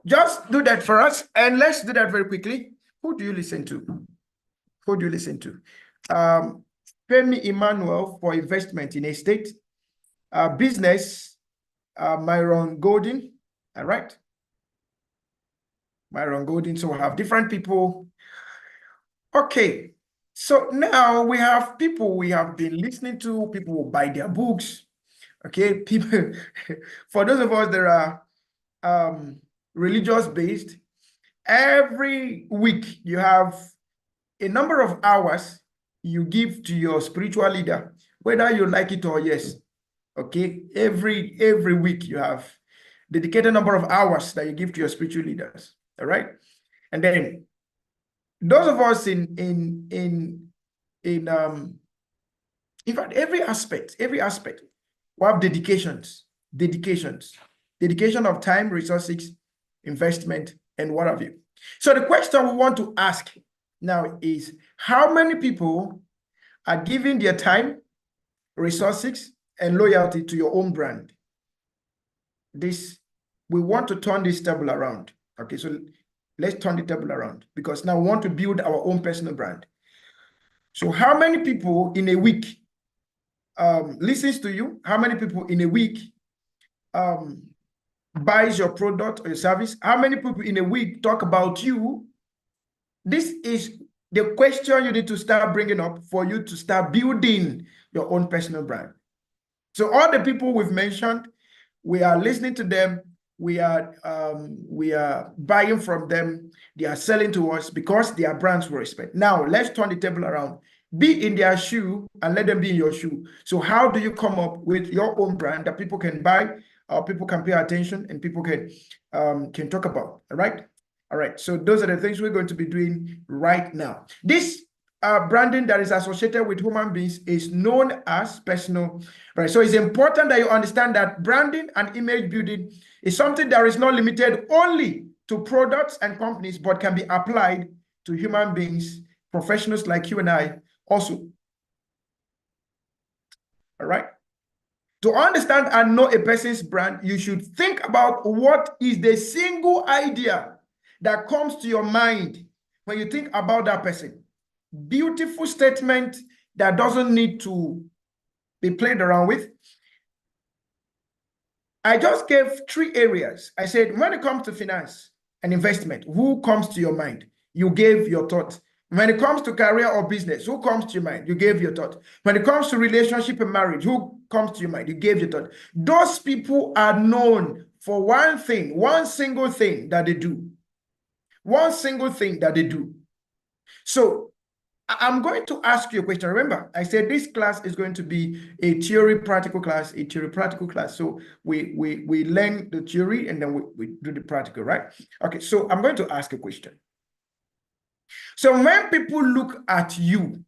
just do that for us, and let's do that very quickly. Who do you listen to? Who do you listen to? Femi Emmanuel for investment in estate. Business, Myron Golden. All right. Myron Golden. So we have different people. Okay. So now we have people we have been listening to, people who buy their books. Okay. People, for those of us that are religious based, every week you have a number of hours you give to your spiritual leader, whether you like it or yes. Okay, every week you have dedicated number of hours that you give to your spiritual leaders. All right, and then those of us in fact every aspect we have dedication of time, resources, investment, and what have you. So the question we want to ask now is, how many people are giving their time, resources, and loyalty to your own brand? We want to turn this table around. Okay, so let's turn the table around, because now we want to build our own personal brand. So how many people in a week listens to you? How many people in a week buys your product or your service? How many people in a week talk about you? This is the question you need to start bringing up for you to start building your own personal brand. So all the people we've mentioned, we are listening to them, we are buying from them, they are selling to us because they are brands we respect. Now let's turn the table around. Be in their shoe and let them be in your shoe. So how do you come up with your own brand that people can buy, people can pay attention, and people can talk about? All right. All right. So those are the things we're going to be doing right now. This branding that is associated with human beings is known as personal brand. So it's important that you understand that branding and image building is something that is not limited only to products and companies, but can be applied to human beings, professionals like you and I also. All right. To understand and know a person's brand, you should think about what is the single idea that comes to your mind when you think about that person. Beautiful statement that doesn't need to be played around with. I just gave 3 areas. I said, when it comes to finance and investment, who comes to your mind? You gave your thought. When it comes to career or business, who comes to your mind? You gave your thought. When it comes to relationship and marriage, who comes to your mind? You gave your thought. Those people are known for one thing, one single thing that they do. One single thing that they do. So I'm going to ask you a question. Remember, I said this class is going to be a theory practical class, a theory practical class. So we learn the theory and then we do the practical, right? Okay, so I'm going to ask a question. So when people look at you,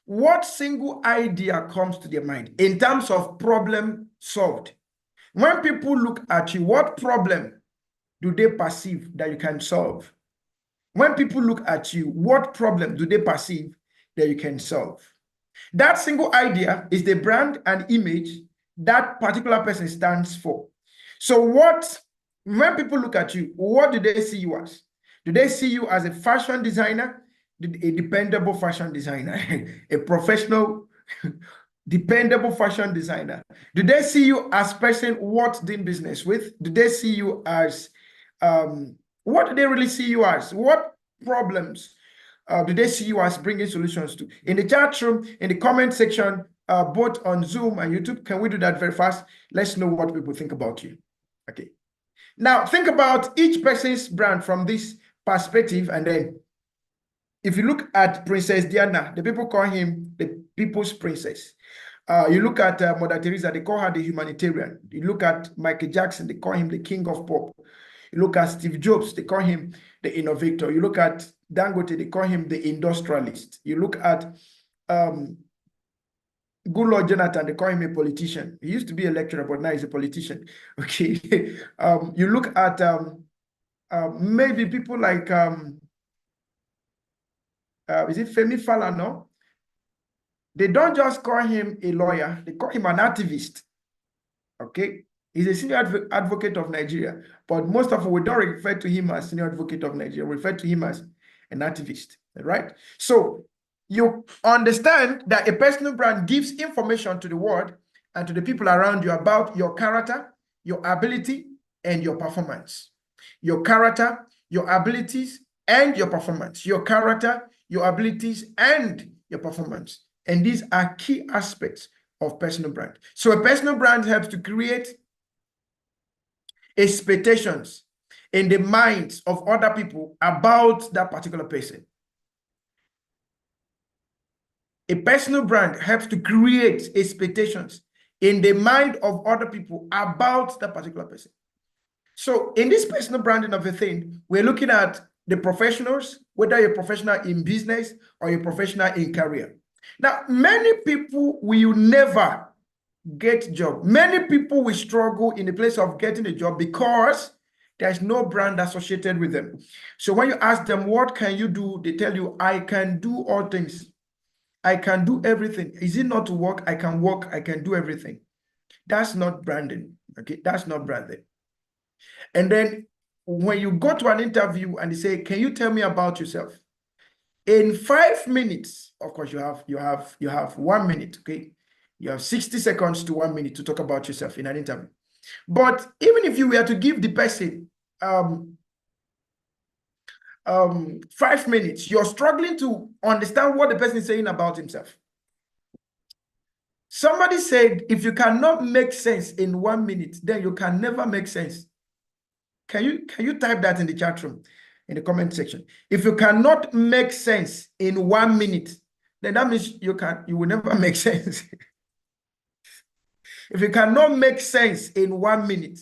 what single idea comes to their mind in terms of problem solved? When people look at you, what problem do they perceive that you can solve? When people look at you, what problem do they perceive that you can solve? That single idea is the brand and image that particular person stands for. So when people look at you, what do they see you as? Do they see you as a fashion designer, a dependable fashion designer, a professional, dependable fashion designer? Do they see you as person worth doing business with? Do they see you as, what do they really see you as? What problems do they see you as bringing solutions to? In the chat room, in the comment section, both on Zoom and YouTube, can we do that very fast? Let's know what people think about you. Okay. Now, think about each person's brand from this perspective. And then if you look at Princess Diana, the people call him the people's princess. You look at Mother Teresa, they call her the humanitarian. You look at Michael Jackson, they call him the king of pop. You look at Steve Jobs, they call him the innovator. You look at Dangote, they call him the industrialist. You look at Good Lord Jonathan, they call him a politician. He used to be a lecturer, but now he's a politician. Okay. You look at maybe people like, is it Femi Falana? They don't just call him a lawyer, they call him an activist. Okay. He's a senior advocate of Nigeria, but most of us, we don't refer to him as senior advocate of Nigeria. We refer to him as an activist, right? So you understand that a personal brand gives information to the world and to the people around you about your character, your ability, and your performance. Your character, your abilities, and your performance. Your character, your abilities, and your performance. And these are key aspects of personal brand. So a personal brand helps to create expectations in the minds of other people about that particular person. A personal brand helps to create expectations in the mind of other people about that particular person. So in this personal branding of a thing, we're looking at the professionals, whether you're a professional in business or you're a professional in career. Now, many people will never get job. Many people will struggle in the place of getting a job because There's no brand associated with them. So when you ask them, what can you do? They tell you, I can do all things. I can do everything. Is it not to work? I can work. I can do everything. That's not branding. Okay, that's not branding. And then when you go to an interview and they say, can you tell me about yourself? In 5 minutes, of course, you have 1 minute, okay? You have 60 seconds to 1 minute to talk about yourself in an interview. But even if you were to give the person 5 minutes, you're struggling to understand what the person is saying about himself. Somebody said, if you cannot make sense in 1 minute, then you can never make sense. Can you type that in the chat room, in the comment section? If you cannot make sense in 1 minute, then that means you will never make sense. If you cannot make sense in 1 minute,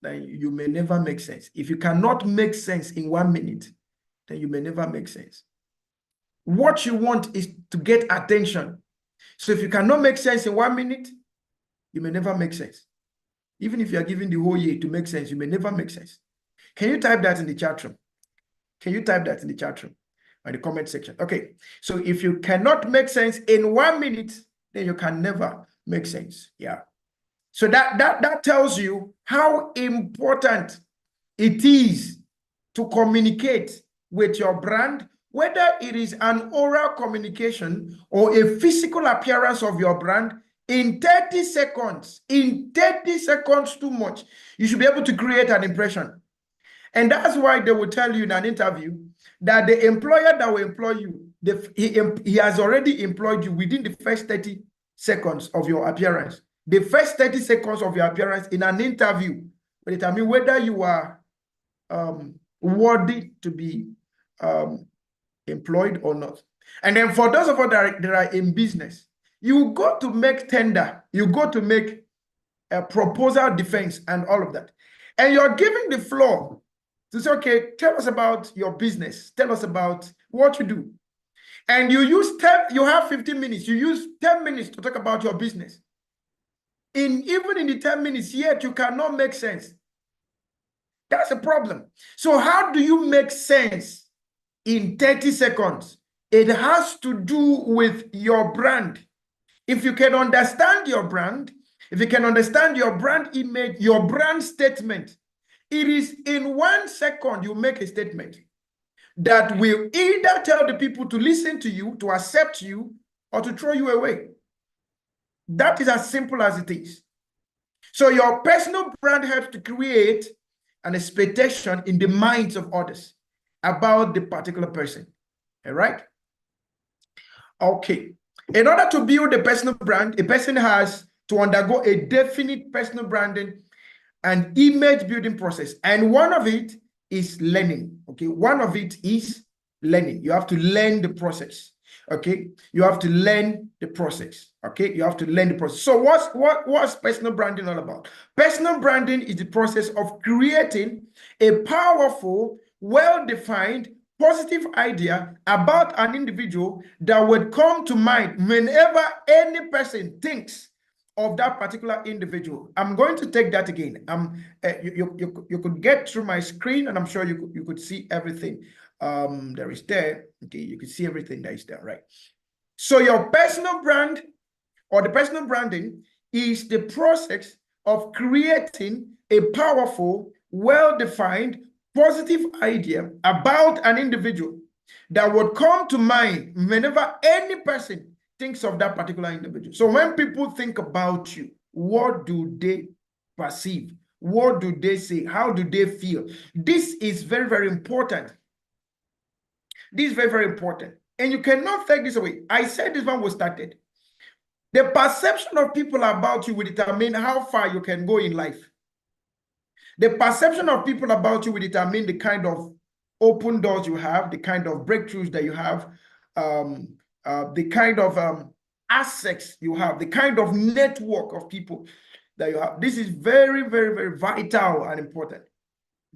then you may never make sense. If you cannot make sense in 1 minute, then you may never make sense. What you want is to get attention. So if you cannot make sense in 1 minute, you may never make sense. Even if you are given the whole year to make sense, you may never make sense. Can you type that in the chat room? Can you type that in the chat room or the comment section? Okay. So if you cannot make sense in 1 minute, then you can never make sense. Yeah. So that tells you how important it is to communicate with your brand, whether it is an oral communication or a physical appearance of your brand. In 30 seconds, too much, you should be able to create an impression. And that's why they will tell you in an interview that the employer that will employ you, he has already employed you within the first 30 seconds of your appearance. The first 30 seconds of your appearance in an interview will determine whether you are worthy to be employed or not. And then for those of us that are in business, you go to make tender, you go to make a proposal defense and all of that. And you're giving the floor to say, okay, tell us about your business. Tell us about what you do. And you have 15 minutes. You use 10 minutes to talk about your business. Even in the 10 minutes, yet you cannot make sense. That's a problem. So how do you make sense in 30 seconds? It has to do with your brand. If you can understand your brand, if you can understand your brand image, your brand statement, it is in 1 second you make a statement that will either tell the people to listen to you, to accept you, or to throw you away. That is as simple as it is. So your personal brand helps to create an expectation in the minds of others about the particular person. All right? Okay. In order to build a personal brand, a person has to undergo a definite personal branding and image building process. And one of it is learning. Okay. One of it is learning. You have to learn the process. Okay. You have to learn the process. Okay. You have to learn the process. So what's personal branding all about? Personal branding is the process of creating a powerful, well-defined, positive idea about an individual that would come to mind whenever any person thinks of that particular individual. I'm going to take that again. You could get through my screen, and I'm sure you could see everything there is there. Okay, you can see everything that is there, right? So your personal brand or the personal branding is the process of creating a powerful, well-defined, positive idea about an individual that would come to mind whenever any person thinks of that particular individual. So when people think about you, what do they perceive? What do they say? How do they feel? This is very, very important. This is very, very important. And you cannot take this away. I said this when we started. The perception of people about you will determine how far you can go in life. The perception of people about you will determine the kind of open doors you have, the kind of breakthroughs that you have, the kind of assets you have, the kind of network of people that you have. This is very, very, very vital and important.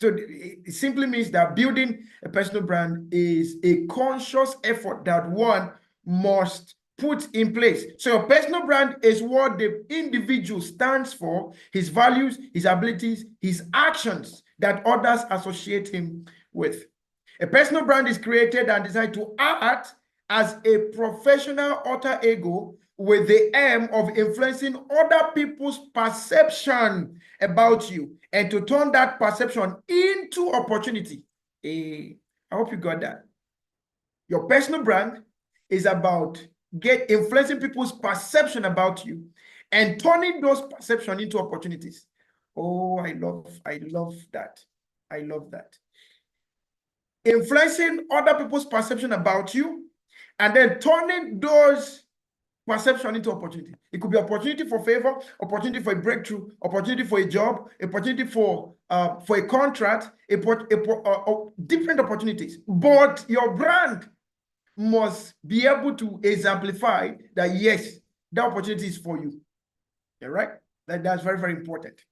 So it simply means that building a personal brand is a conscious effort that one must put in place. So your personal brand is what the individual stands for, his values, his abilities, his actions that others associate him with. A personal brand is created and designed to act as a professional alter ego with the aim of influencing other people's perception about you and to turn that perception into opportunity. I hope you got that. Your personal brand is about influencing people's perception about you and turning those perception into opportunities. Oh, I love that. I love that. Influencing other people's perception about you and then turning those perception into opportunity. It could be opportunity for favor, opportunity for a breakthrough, opportunity for a job, opportunity for a contract, different opportunities. But your brand must be able to exemplify that, yes, that opportunity is for you. All right? That's very, very important.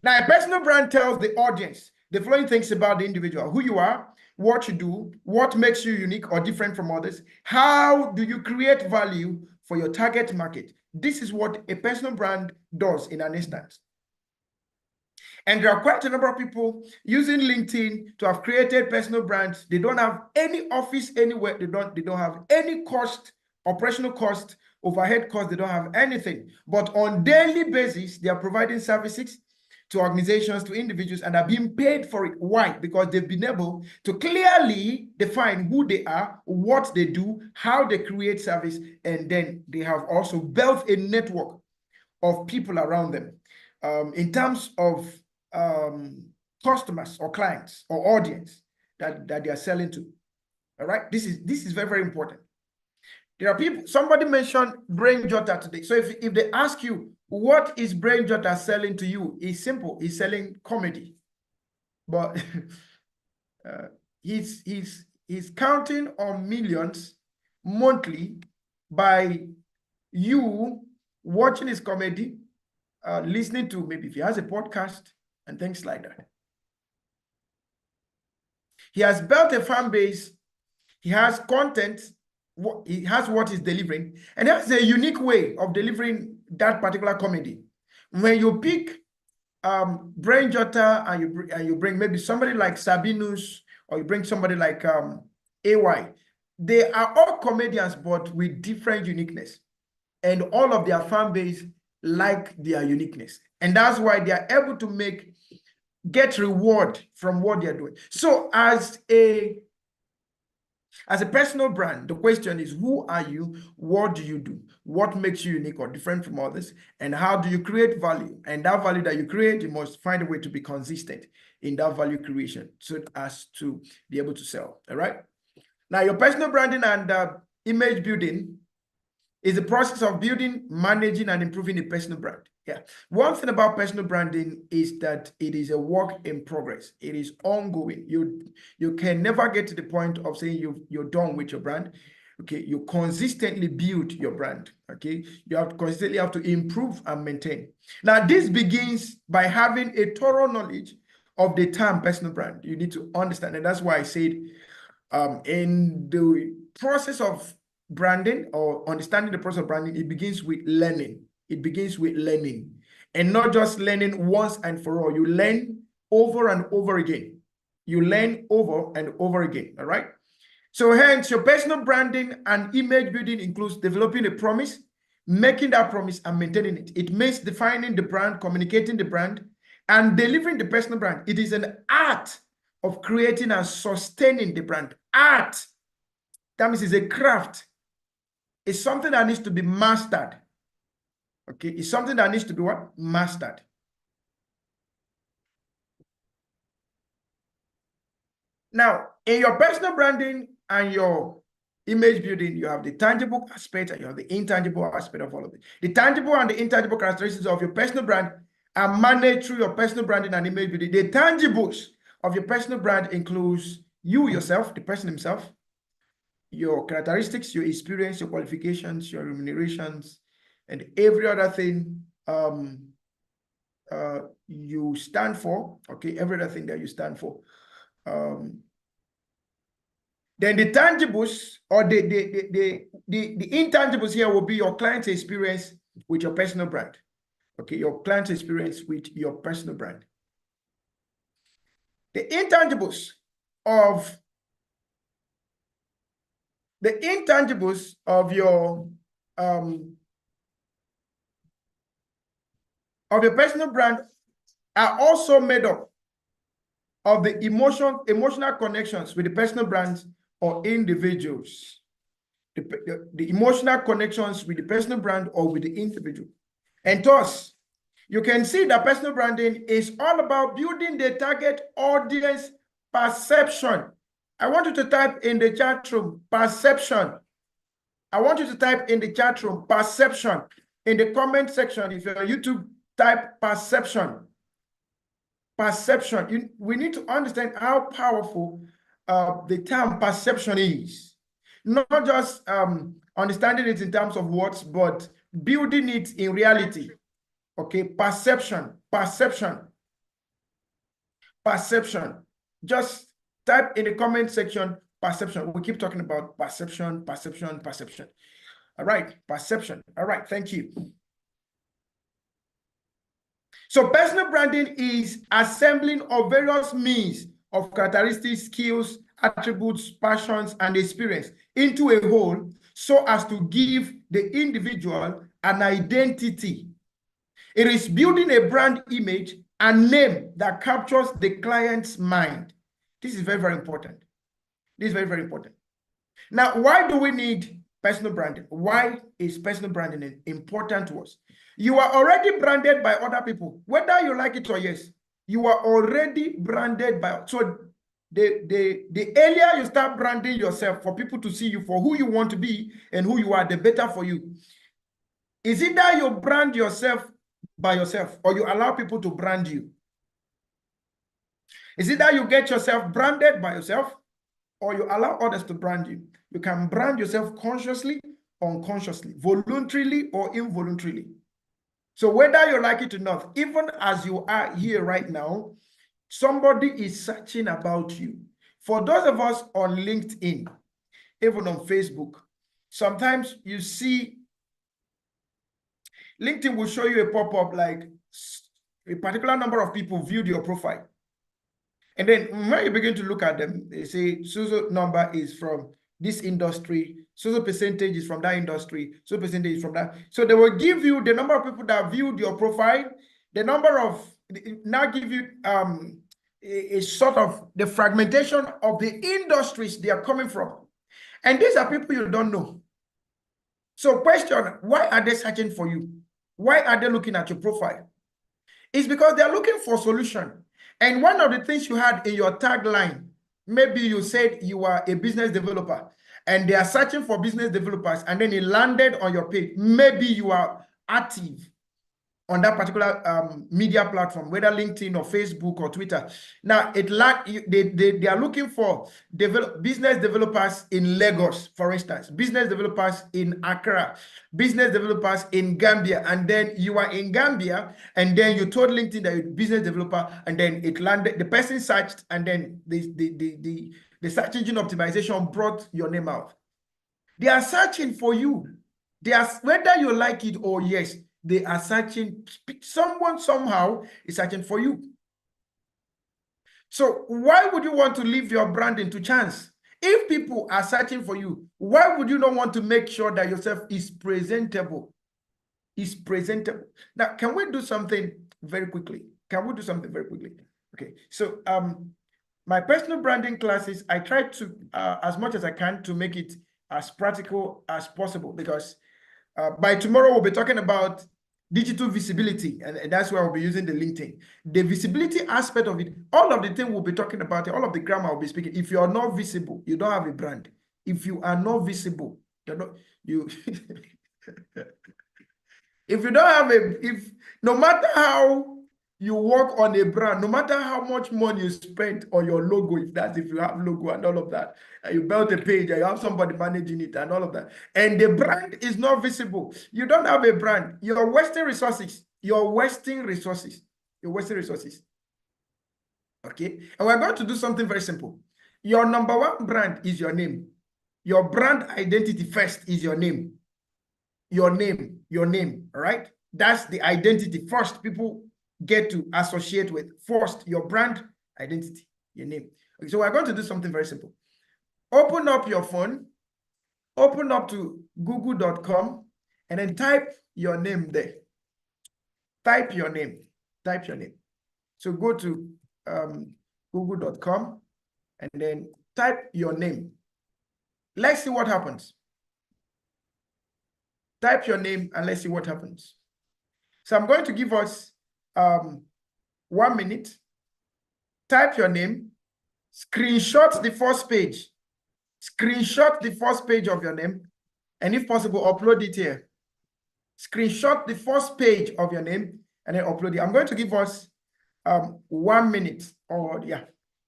Now, a personal brand tells the audience the following things about the individual: who you are, what you do, what makes you unique or different from others, how do you create value for your target market. This is what a personal brand does in an instance. And there are quite a number of people using LinkedIn to have created personal brands. They don't have any office anywhere. They don't have any cost, operational cost, overhead cost. They don't have anything. But on daily basis, they are providing services to organizations, to individuals, and are being paid for it. Why? Because they've been able to clearly define who they are, what they do, how they create service, and then they have also built a network of people around them. In terms of customers or clients or audience that they are selling to. All right, this is very, very important. There are people, somebody mentioned Brain Jotter today. So if they ask you, what is Brain Jotter selling to you? It's simple. He's selling comedy. But he's counting on millions monthly by you watching his comedy, listening to, maybe if he has a podcast and things like that. He has built a fan base. He has content. He has what he's delivering, and that's a unique way of delivering that particular comedy. When you pick Brain Jotter and you bring maybe somebody like Sabinus, or you bring somebody like AY, they are all comedians but with different uniqueness, and all of their fan base like their uniqueness, and that's why they are able to get reward from what they're doing. So as a personal brand, the question is, who are you? What do you do? What makes you unique or different from others? And how do you create value? And that value that you create, you must find a way to be consistent in that value creation so as to be able to sell. All right. Now, your personal branding and image building is the process of building, managing, and improving a personal brand. Yeah. One thing about personal branding is that it is a work in progress. It is ongoing. You can never get to the point of saying you're done with your brand. Okay. You consistently build your brand. Okay. You consistently have to improve and maintain. Now, this begins by having a thorough knowledge of the term personal brand. You need to understand, and that's why I said in the process of branding or understanding the process of branding, it begins with learning. It begins with learning, and not just learning once and for all. You learn over and over again. You learn over and over again. All right. So hence, your personal branding and image building includes developing a promise, making that promise and maintaining it. It means defining the brand, communicating the brand, and delivering the personal brand. It is an art of creating and sustaining the brand. Art. That means it's a craft. It's something that needs to be mastered. Okay, it's something that needs to be what? Mastered. Now, in your personal branding and your image building, you have the tangible aspect and you have the intangible aspect of all of it. The tangible and the intangible characteristics of your personal brand are managed through your personal branding and image building. The tangibles of your personal brand includes you yourself, the person himself, your characteristics, your experience, your qualifications, your remunerations, and every other thing you stand for. Okay, every other thing that you stand for. Then the tangibles or the intangibles here will be your client's experience with your personal brand. Okay, your client's experience with your personal brand. The intangibles of your personal brand are also made up of the emotional connections with the personal brands or individuals. The emotional connections with the personal brand or with the individual. And thus, you can see that personal branding is all about building the target audience perception. I want you to type in the chat room, perception. I want you to type in the chat room, perception. In the comment section, if you're on YouTube, type perception. Perception. We need to understand how powerful the term perception is. Not just understanding it in terms of words, but building it in reality. Okay, perception. Just type in the comment section, perception. We keep talking about perception. All right, perception. All right, thank you. So personal branding is assembling of various means of characteristics, skills, attributes, passions, and experience into a whole so as to give the individual an identity. It is building a brand image and name that captures the client's mind. This is very, very important. This is very, very important. Now, why do we need personal branding? Why is personal branding important to us? You are already branded by other people, whether you like it or yes. You are already branded by. So the earlier you start branding yourself for people to see you for who you want to be and who you are, the better for you. Is it that you brand yourself by yourself or you allow people to brand you? Is it that you get yourself branded by yourself or you allow others to brand you? You can brand yourself consciously, unconsciously, voluntarily or involuntarily. So whether you like it or not, even as you are here right now, somebody is searching about you. For those of us on LinkedIn, even on Facebook, sometimes you see LinkedIn will show you a pop-up like a particular number of people viewed your profile. And then when you begin to look at them, they say so number is from this industry, so percentage is from that industry, so percentage is from that. So they will give you the number of people that viewed your profile, the number of, now give you a sort of the fragmentation of the industries they are coming from. And these are people you don't know. So question, why are they searching for you? Why are they looking at your profile? It's because they're looking for solution. And one of the things you had in your tagline, maybe you said you are a business developer and they are searching for business developers and then it landed on your page. Maybe you are active on that particular media platform, whether LinkedIn or Facebook or Twitter. Now, they are looking for business developers in Lagos, for instance, business developers in Accra, business developers in Gambia, and then you are in Gambia, and then you told LinkedIn that you're a business developer, and then it landed, the person searched, and then the search engine optimization brought your name out. They are searching for you. They are, whether you like it or yes, they are searching, someone somehow is searching for you. So why would you want to leave your branding to chance? If people are searching for you, why would you not want to make sure that yourself is presentable? Is presentable. Now, can we do something very quickly? Okay, so my personal branding classes, I try to, as much as I can, to make it as practical as possible, because by tomorrow, we'll be talking about digital visibility, and that's where we'll be using the LinkedIn. The visibility aspect of it, all of the things we'll be talking about, all of the grammar I'll be speaking. If you are not visible, you don't have a brand. If you are not visible, you're not, you if you don't have no matter how you work on a brand, no matter how much money you spend on your logo, if you have logo and all of that, and you build a page and you have somebody managing it and all of that, and the brand is not visible, you don't have a brand, you're wasting resources. Okay, and we're going to do something very simple. Your number one brand is your name. Your brand identity first is your name. Your name, right? That's the identity first people get to associate with. First, your brand identity, your name. Okay, so we're going to do something very simple. Open up your phone, open up to google.com, and then type your name there. Type your name. Type your name. So go to google.com and then type your name. Let's see what happens. Type your name and let's see what happens. So I'm going to give us 1 minute. Type your name. Screenshot the first page. Screenshot the first page of your name. And if possible, upload it here. Screenshot the first page of your name and then upload it. I'm going to give us 1 minute, or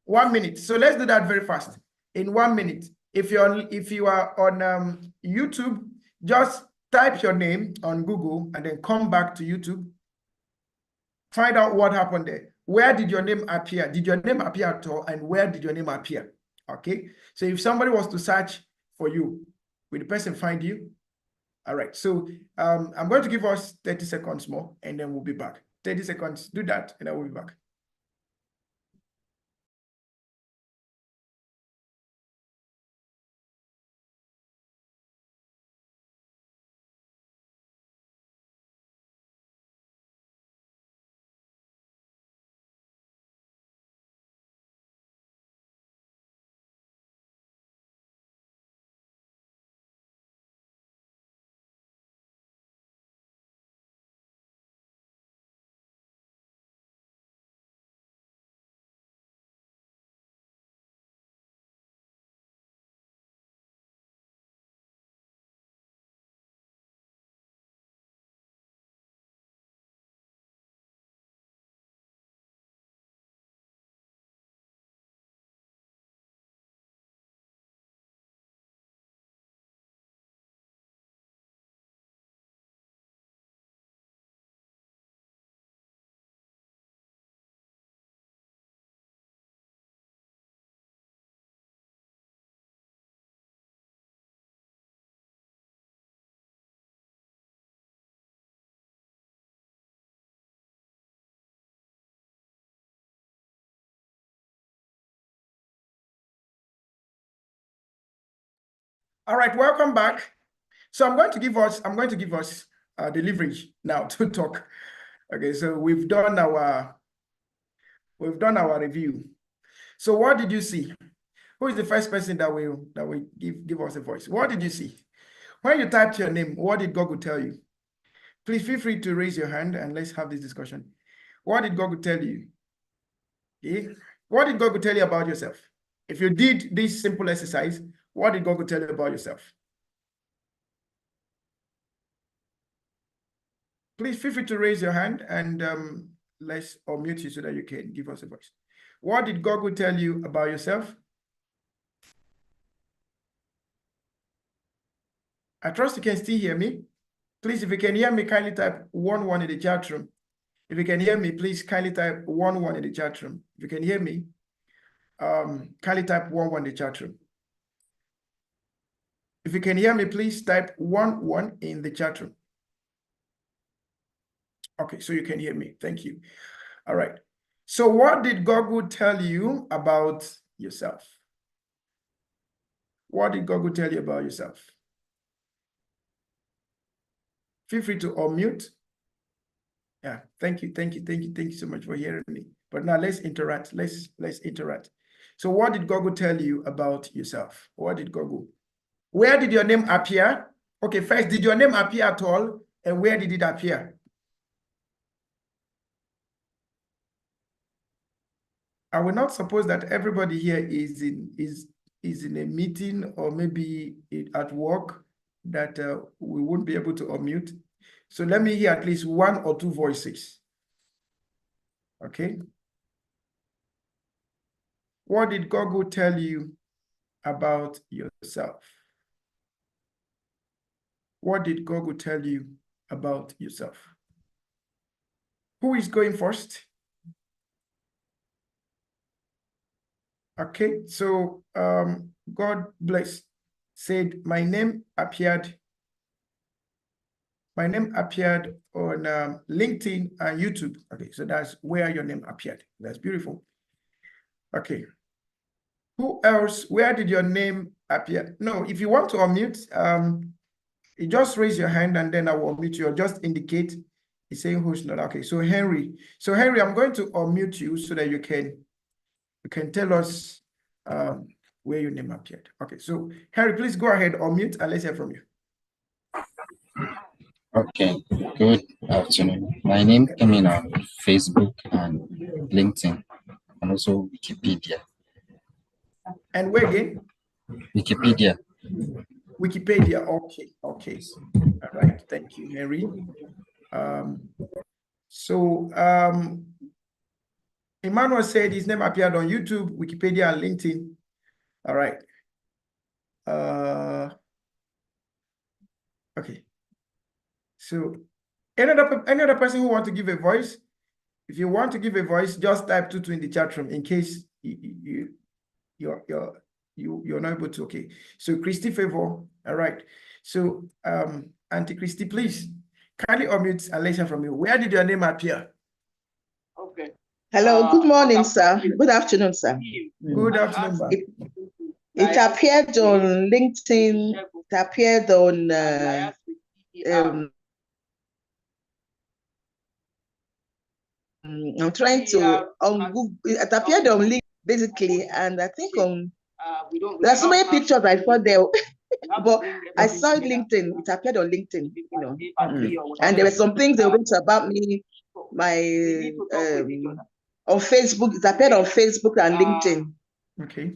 1 minute. So let's do that very fast. In 1 minute, if you are on YouTube, just type your name on Google and then come back to YouTube. Find out what happened there. Where did your name appear? Did your name appear at all? And where did your name appear? Okay. So if somebody was to search for you, will the person find you? All right. So I'm going to give us 30 seconds more and then we'll be back. 30 seconds. Do that and I will be back. All right, welcome back. So I'm going to give us the leverage now to talk. Okay, so we've done our review. So what did you see? Who is the first person that will give us a voice? What did you see? When you typed your name, what did Google tell you? Please feel free to raise your hand and let's have this discussion. What did Google tell you? Okay. What did Google tell you about yourself? If you did this simple exercise, what did Google tell you about yourself? Please feel free to raise your hand and let's unmute you so that you can give us a voice. What did Google tell you about yourself? I trust you can still hear me. Please, if you can hear me, kindly type 11 in the chat room. If you can hear me, please kindly type 11 in the chat room. If you can hear me, kindly type 11 in the chat room. If you can hear me, please type 11 in the chat room. Okay, so you can hear me. Thank you. All right. So what did Google tell you about yourself? What did Google tell you about yourself? Feel free to unmute. Yeah, thank you so much for hearing me. But now let's interact. Let's interact. So what did Google tell you about yourself? What did Google? Where did your name appear? Okay, first, did your name appear at all? And where did it appear? I will not suppose that everybody here is in a meeting or maybe at work that we won't be able to unmute. So let me hear at least 1 or 2 voices. Okay. What did Google tell you about yourself? What did Google tell you about yourself? Who is going first? Okay, so God bless. Said my name appeared on LinkedIn and YouTube. Okay, so that's where your name appeared. That's beautiful. Okay. Who else? Where did your name appear? No, if you want to unmute, you just raise your hand and then I will unmute you, or just indicate it's saying who's not. Okay, so Henry. So Henry, I'm going to unmute you so that you can tell us where your name appeared. Okay, so Henry, please go ahead, unmute, and let's hear from you. Okay, good afternoon. My name came in on Facebook and LinkedIn and also Wikipedia. And where again? Wikipedia. Wikipedia. Okay. All right. Thank you, Henry. Emmanuel said his name appeared on YouTube, Wikipedia, and LinkedIn. All right. Okay. So any other person who want to give a voice? If you want to give a voice, just type 22 in the chat room in case you're not able to. Okay. So Christy Favor. All right. So Auntie Christy, please kindly unmute and let's hear from you. Where did your name appear? Okay. Hello, good morning, sir. Good afternoon, sir. Good afternoon, ma'am. It appeared on LinkedIn, it appeared on I'm trying to on Google. It appeared on LinkedIn basically, and I think on there's so many pictures I saw there, but I saw it LinkedIn. It appeared on LinkedIn, you know, and there were some things they wrote about me. My on Facebook, it appeared on Facebook and LinkedIn. Okay.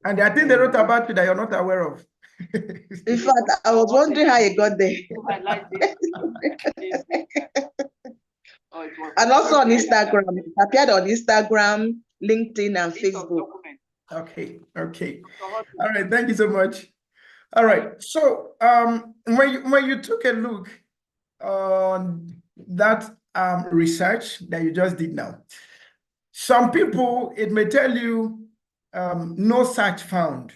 And I think they wrote about you that you're not aware of. In fact, I was wondering how you got there. And also on Instagram, it appeared on Instagram, LinkedIn, and Facebook. Okay. All right. Thank you so much. All right. So when you took a look on that research that you just did now, some people, it may tell you no search found,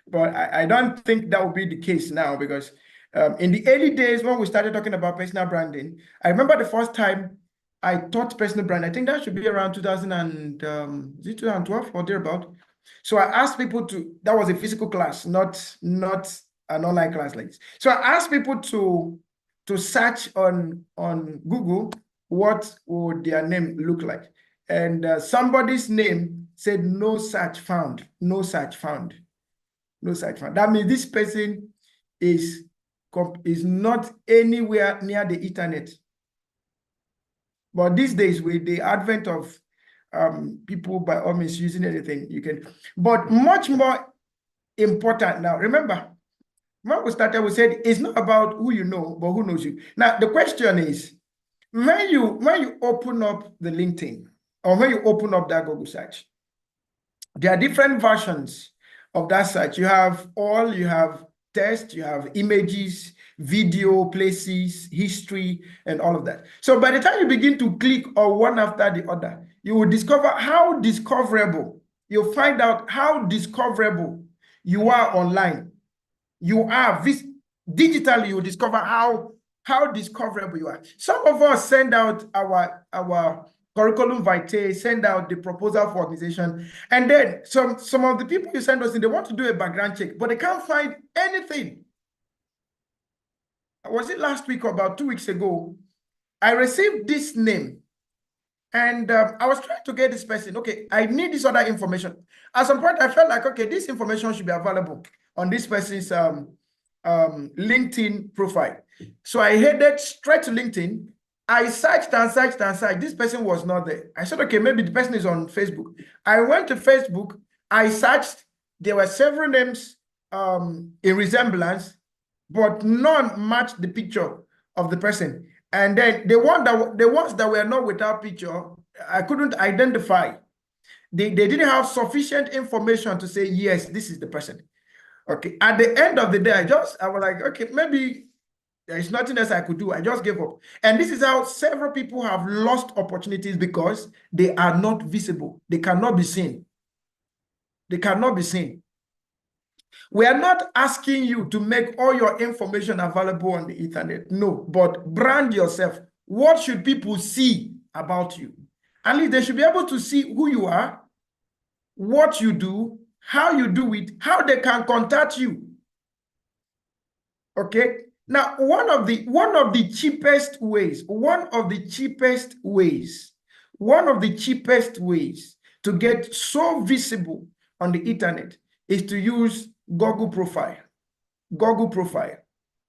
but I don't think that will be the case now, because in the early days when we started talking about personal branding, I remember the first time I taught personal brand. I think that should be around 2012 or thereabout. So I asked people to, that was a physical class, not an online class like this. So I asked people to search on Google, what would their name look like? And somebody's name said no search found. That means this person is not anywhere near the internet. But these days, with the advent of people by all means using anything, you can. But much more important now, remember, when we started, we said it's not about who you know, but who knows you. Now, the question is, when you open up the LinkedIn, or when you open up that Google search, there are different versions of that search. You have text, you have images, video, places, history, and all of that. So by the time you begin to click on one after the other, you will discover how discoverable, you'll find out how discoverable you are online. You are digitally, you will discover how discoverable you are. Some of us send out our curriculum vitae, send out the proposal for organization, and then some of the people you send us in, they want to do a background check, but they can't find anything. Was it last week or about 2 weeks ago? I received this name, and I was trying to get this person. Okay, I need this other information. At some point, I felt like, okay, this information should be available on this person's LinkedIn profile. So I headed straight to LinkedIn. I searched and searched and searched. This person was not there. I said, okay, maybe the person is on Facebook. I went to Facebook. I searched. There were several names in resemblance, but none matched the picture of the person. And then the ones that were not without picture, I couldn't identify. They didn't have sufficient information to say, yes, this is the person. Okay. At the end of the day, I was like, okay, maybe There is nothing else I could do. I just gave up. And this is how several people have lost opportunities because they are not visible. They cannot be seen. They cannot be seen. We are not asking you to make all your information available on the internet. No, but brand yourself. What should people see about you? At least they should be able to see who you are, what you do, how you do it, how they can contact you. Okay? Now, one of the cheapest ways to get so visible on the internet is to use Google Profile. Google Profile.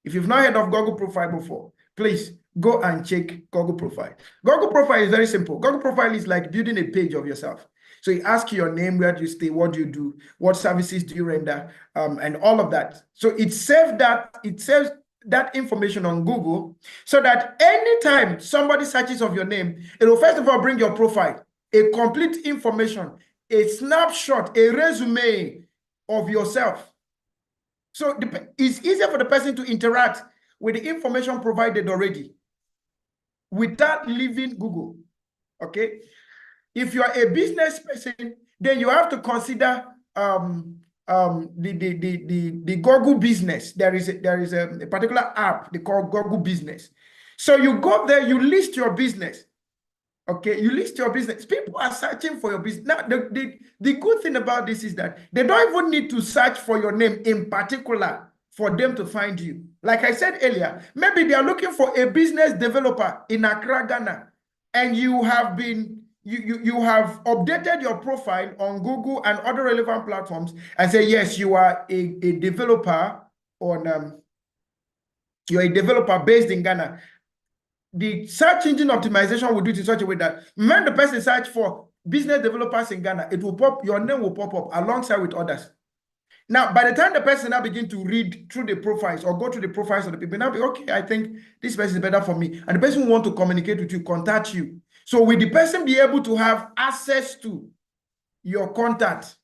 If you've not heard of Google Profile before, please go and check Google Profile. Google Profile is very simple. Google Profile is like building a page of yourself. So you ask your name, where do you stay, what do you do, what services do you render, and all of that. So it saves that information on Google so that anytime somebody searches of your name, it will first of all bring your profile, a complete information, a snapshot, a resume of yourself. So it's easier for the person to interact with the information provided already without leaving Google. Okay. If you are a business person, then you have to consider the Google Business. There is a particular app they call Google Business. So you go there, you list your business. Okay, you list your business. People are searching for your business. Now, the good thing about this is that they don't even need to search for your name in particular for them to find you. Like I said earlier, maybe they are looking for a business developer in Accra, Ghana, and you have been you have updated your profile on Google and other relevant platforms and say, yes, you are a developer on you're a developer based in Ghana. The search engine optimization will do it in such a way that when the person search for business developers in Ghana, it will pop, your name will pop up alongside with others. Now, by the time the person now begin to read through the profiles or go through the profiles of the people, now be okay, I think this person is better for me. And the person will want to communicate with you, contact you. So will the person be able to have access to your contact?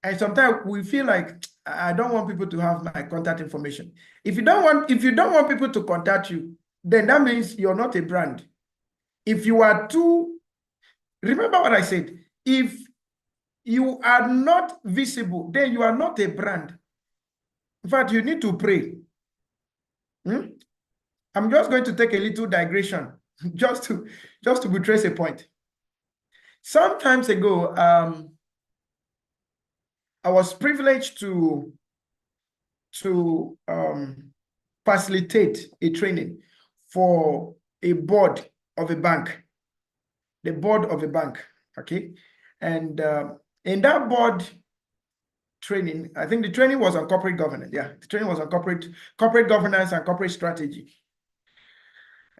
And sometimes we feel like, I don't want people to have my contact information. If you don't want people to contact you, then that means you're not a brand. If you are remember what I said, if you are not visible, then you are not a brand. In fact, you need to pray. I'm just going to take a little digression just to buttress a point. Some times ago, I was privileged to facilitate a training for a board of a bank, the board of a bank, okay? And in that board training, I think the training was on corporate governance. Yeah, the training was on corporate governance and corporate strategy.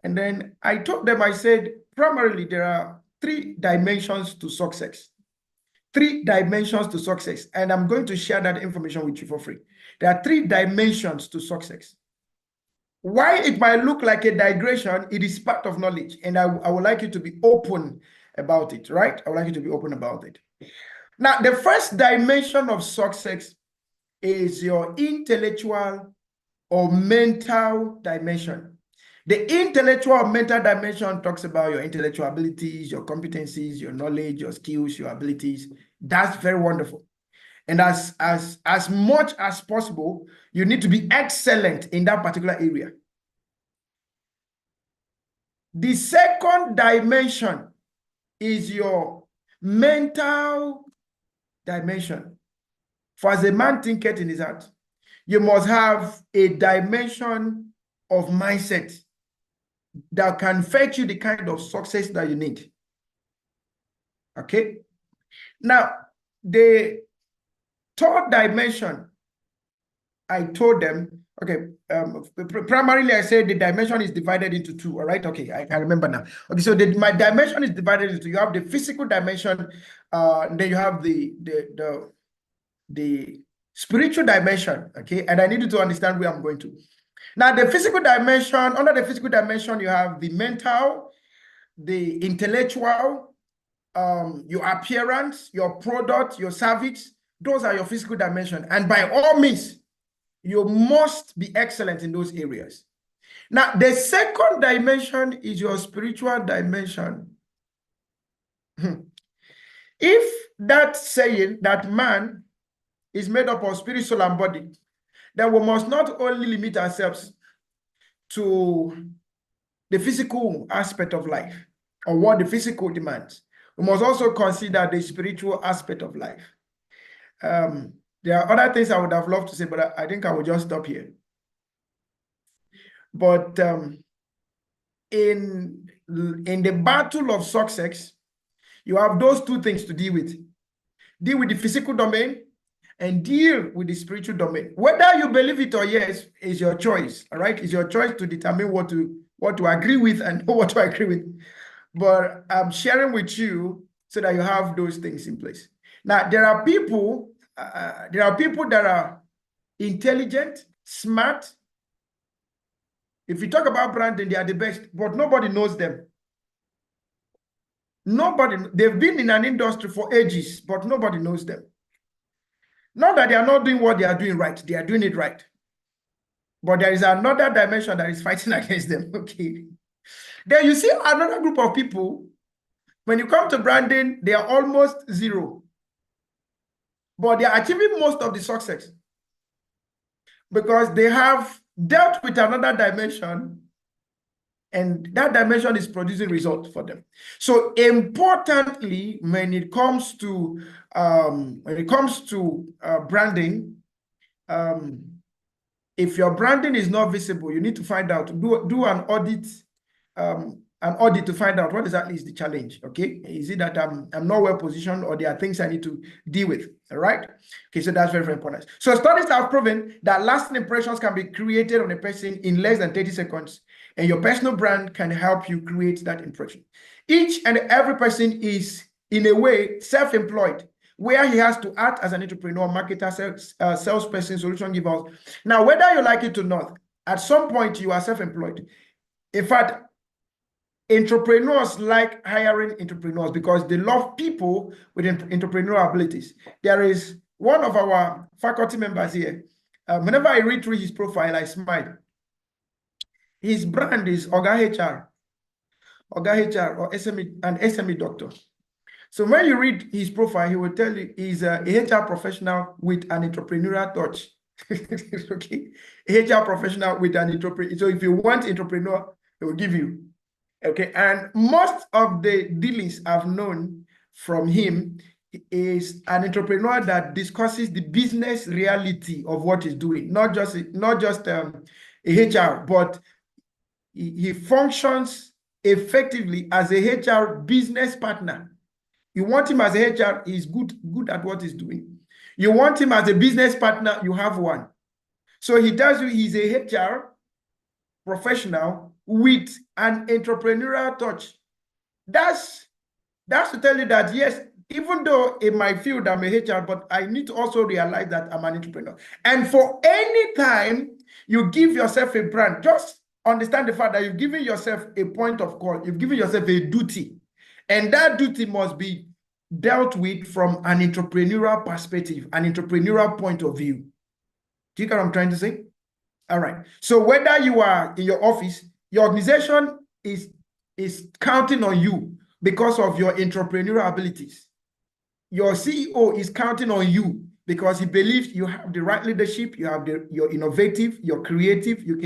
And then I told them, I said, primarily, there are 3 dimensions to success. 3 dimensions to success. And I'm going to share that information with you for free. There are 3 dimensions to success. Why it might look like a digression, it is part of knowledge. And I would like you to be open about it, right? I would like you to be open about it. Now, the first dimension of success is your intellectual or mental dimension. The intellectual or mental dimension talks about your intellectual abilities, your competencies, your knowledge, your skills, your abilities. That's very wonderful. And as much as possible, you need to be excellent in that particular area. The second dimension is your mental dimension. For as a man thinketh in his heart, you must have a dimension of mindset that can fetch you the kind of success that you need. Okay? Now, the third dimension, I told them, okay, primarily I said the dimension is divided into 2, all right? Okay, I remember now. Okay, so my dimension is divided into 2. You have the physical dimension, then you have the spiritual dimension, okay? And I need you to understand where I'm going to. Now, the physical dimension, under the physical dimension, you have the mental, the intellectual, your appearance, your product, your service. Those are your physical dimension. And by all means, you must be excellent in those areas. Now, the second dimension is your spiritual dimension. If that saying that man is made up of spirit, soul, and body, then we must not only limit ourselves to the physical aspect of life or what the physical demands. We must also consider the spiritual aspect of life. There are other things I would have loved to say, but I think I will just stop here. But in the battle of success, you have those two things to deal with. Deal with the physical domain and deal with the spiritual domain. Whether you believe it or yes is your choice, all right? It's your choice to determine what to agree with and what to agree with. But I'm sharing with you so that you have those things in place. Now, there are people that are intelligent, smart. If you talk about branding, they are the best, but nobody knows them. They've been in an industry for ages, but nobody knows them. Not that they are not doing what they are doing right, they are doing it right. But there is another dimension that is fighting against them. Okay. Then you see another group of people, when you come to branding, they are almost zero. But they are achieving most of the success because they have dealt with another dimension, and that dimension is producing results for them. So importantly, when it comes to branding, if your branding is not visible, you need to find out, do an audit, to find out what exactly is the challenge. Okay, is it that I'm not well positioned, or there are things I need to deal with? All right. Okay, so that's very, very important. So studies have proven that lasting impressions can be created on a person in less than 30 seconds, and your personal brand can help you create that impression. Each and every person is, in a way, self-employed, where he has to act as an entrepreneur, marketer, salesperson, solution giver. Now, whether you like it or not, at some point you are self-employed. In fact, entrepreneurs like hiring entrepreneurs because they love people with entrepreneurial abilities. There is one of our faculty members here. Whenever I read through his profile, I smile. His brand is Oga HR or SME, an SME doctor. So when you read his profile, he will tell you he's a HR professional with an entrepreneurial touch. Okay, HR professional with an entrepreneur. So if you want entrepreneur, he will give you. Okay, and most of the dealings I've known from him is an entrepreneur that discusses the business reality of what he's doing, not just a HR, but he functions effectively as a HR business partner. You want him as a HR, he's good at what he's doing. You want him as a business partner, you have one. So he tells you he's a HR professional with an entrepreneurial touch. That's to tell you that, yes, even though in my field I'm a HR, but I need to also realize that I'm an entrepreneur. And for any time you give yourself a brand, just understand the fact that you've given yourself a point of call, you've given yourself a duty, and that duty must be dealt with from an entrepreneurial perspective, an entrepreneurial point of view. Do you get what I'm trying to say? All right. So whether you are in your office, your organization is counting on you because of your entrepreneurial abilities. Your CEO is counting on you because he believes you have the right leadership, you're innovative, you're creative, you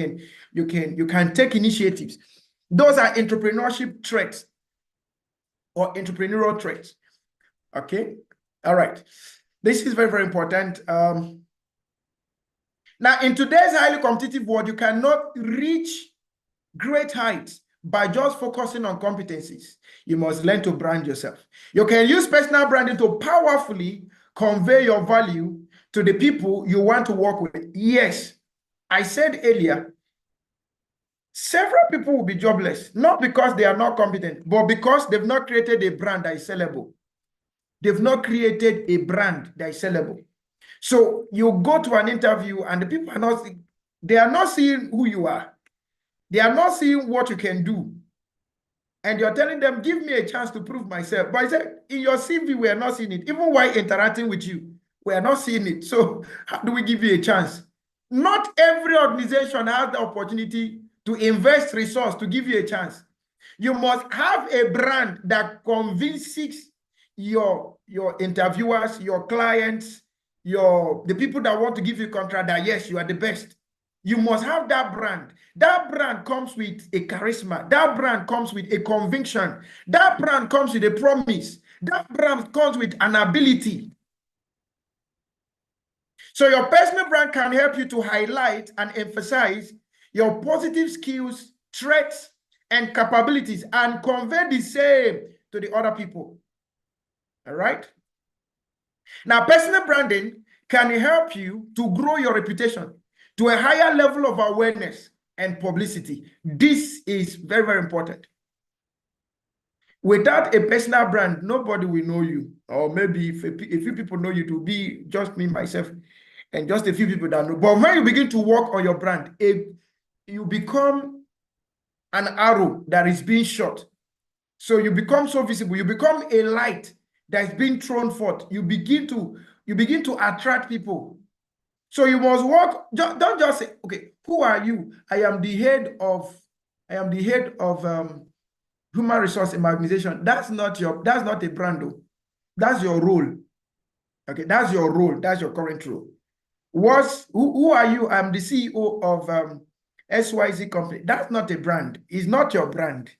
can take initiatives. Those are entrepreneurship traits or entrepreneurial traits. Okay. All right. This is very, very important. Now, in today's highly competitive world, you cannot reach great heights by just focusing on competencies. You must learn to brand yourself. You can use personal branding to powerfully convey your value to the people you want to work with. Yes, I said earlier, several people will be jobless, not because they are not competent, but because they've not created a brand that is sellable. They've not created a brand that is sellable. So you go to an interview and the people they are not seeing who you are. They are not seeing what you can do. And you're telling them, give me a chance to prove myself. But I said, in your CV, we are not seeing it. Even while interacting with you, we are not seeing it. So how do we give you a chance? Not every organization has the opportunity to invest resource to give you a chance. You must have a brand that convinces your interviewers, your clients, the people that want to give you contract that yes, you are the best. You must have that brand. That brand comes with a charisma. That brand comes with a conviction. That brand comes with a promise. That brand comes with an ability. So your personal brand can help you to highlight and emphasize your positive skills, traits, and capabilities and convey the same to the other people. All right? Now, personal branding can help you to grow your reputation to a higher level of awareness and publicity. This is very, very important. Without a personal brand, nobody will know you. Or maybe if a few people know you, it will be just me, myself, and just a few people that know. But when you begin to work on your brand, you become an arrow that is being shot. So you become so visible. You become a light that is being thrown forth. You begin to attract people. So you must work. Don't just say, okay, who are you? I am the head of human resource in my organization. That's not a brand though. That's your role. Okay, that's your role. That's your current role. Who are you? I'm the CEO of XYZ company. That's not a brand. It's not your brand.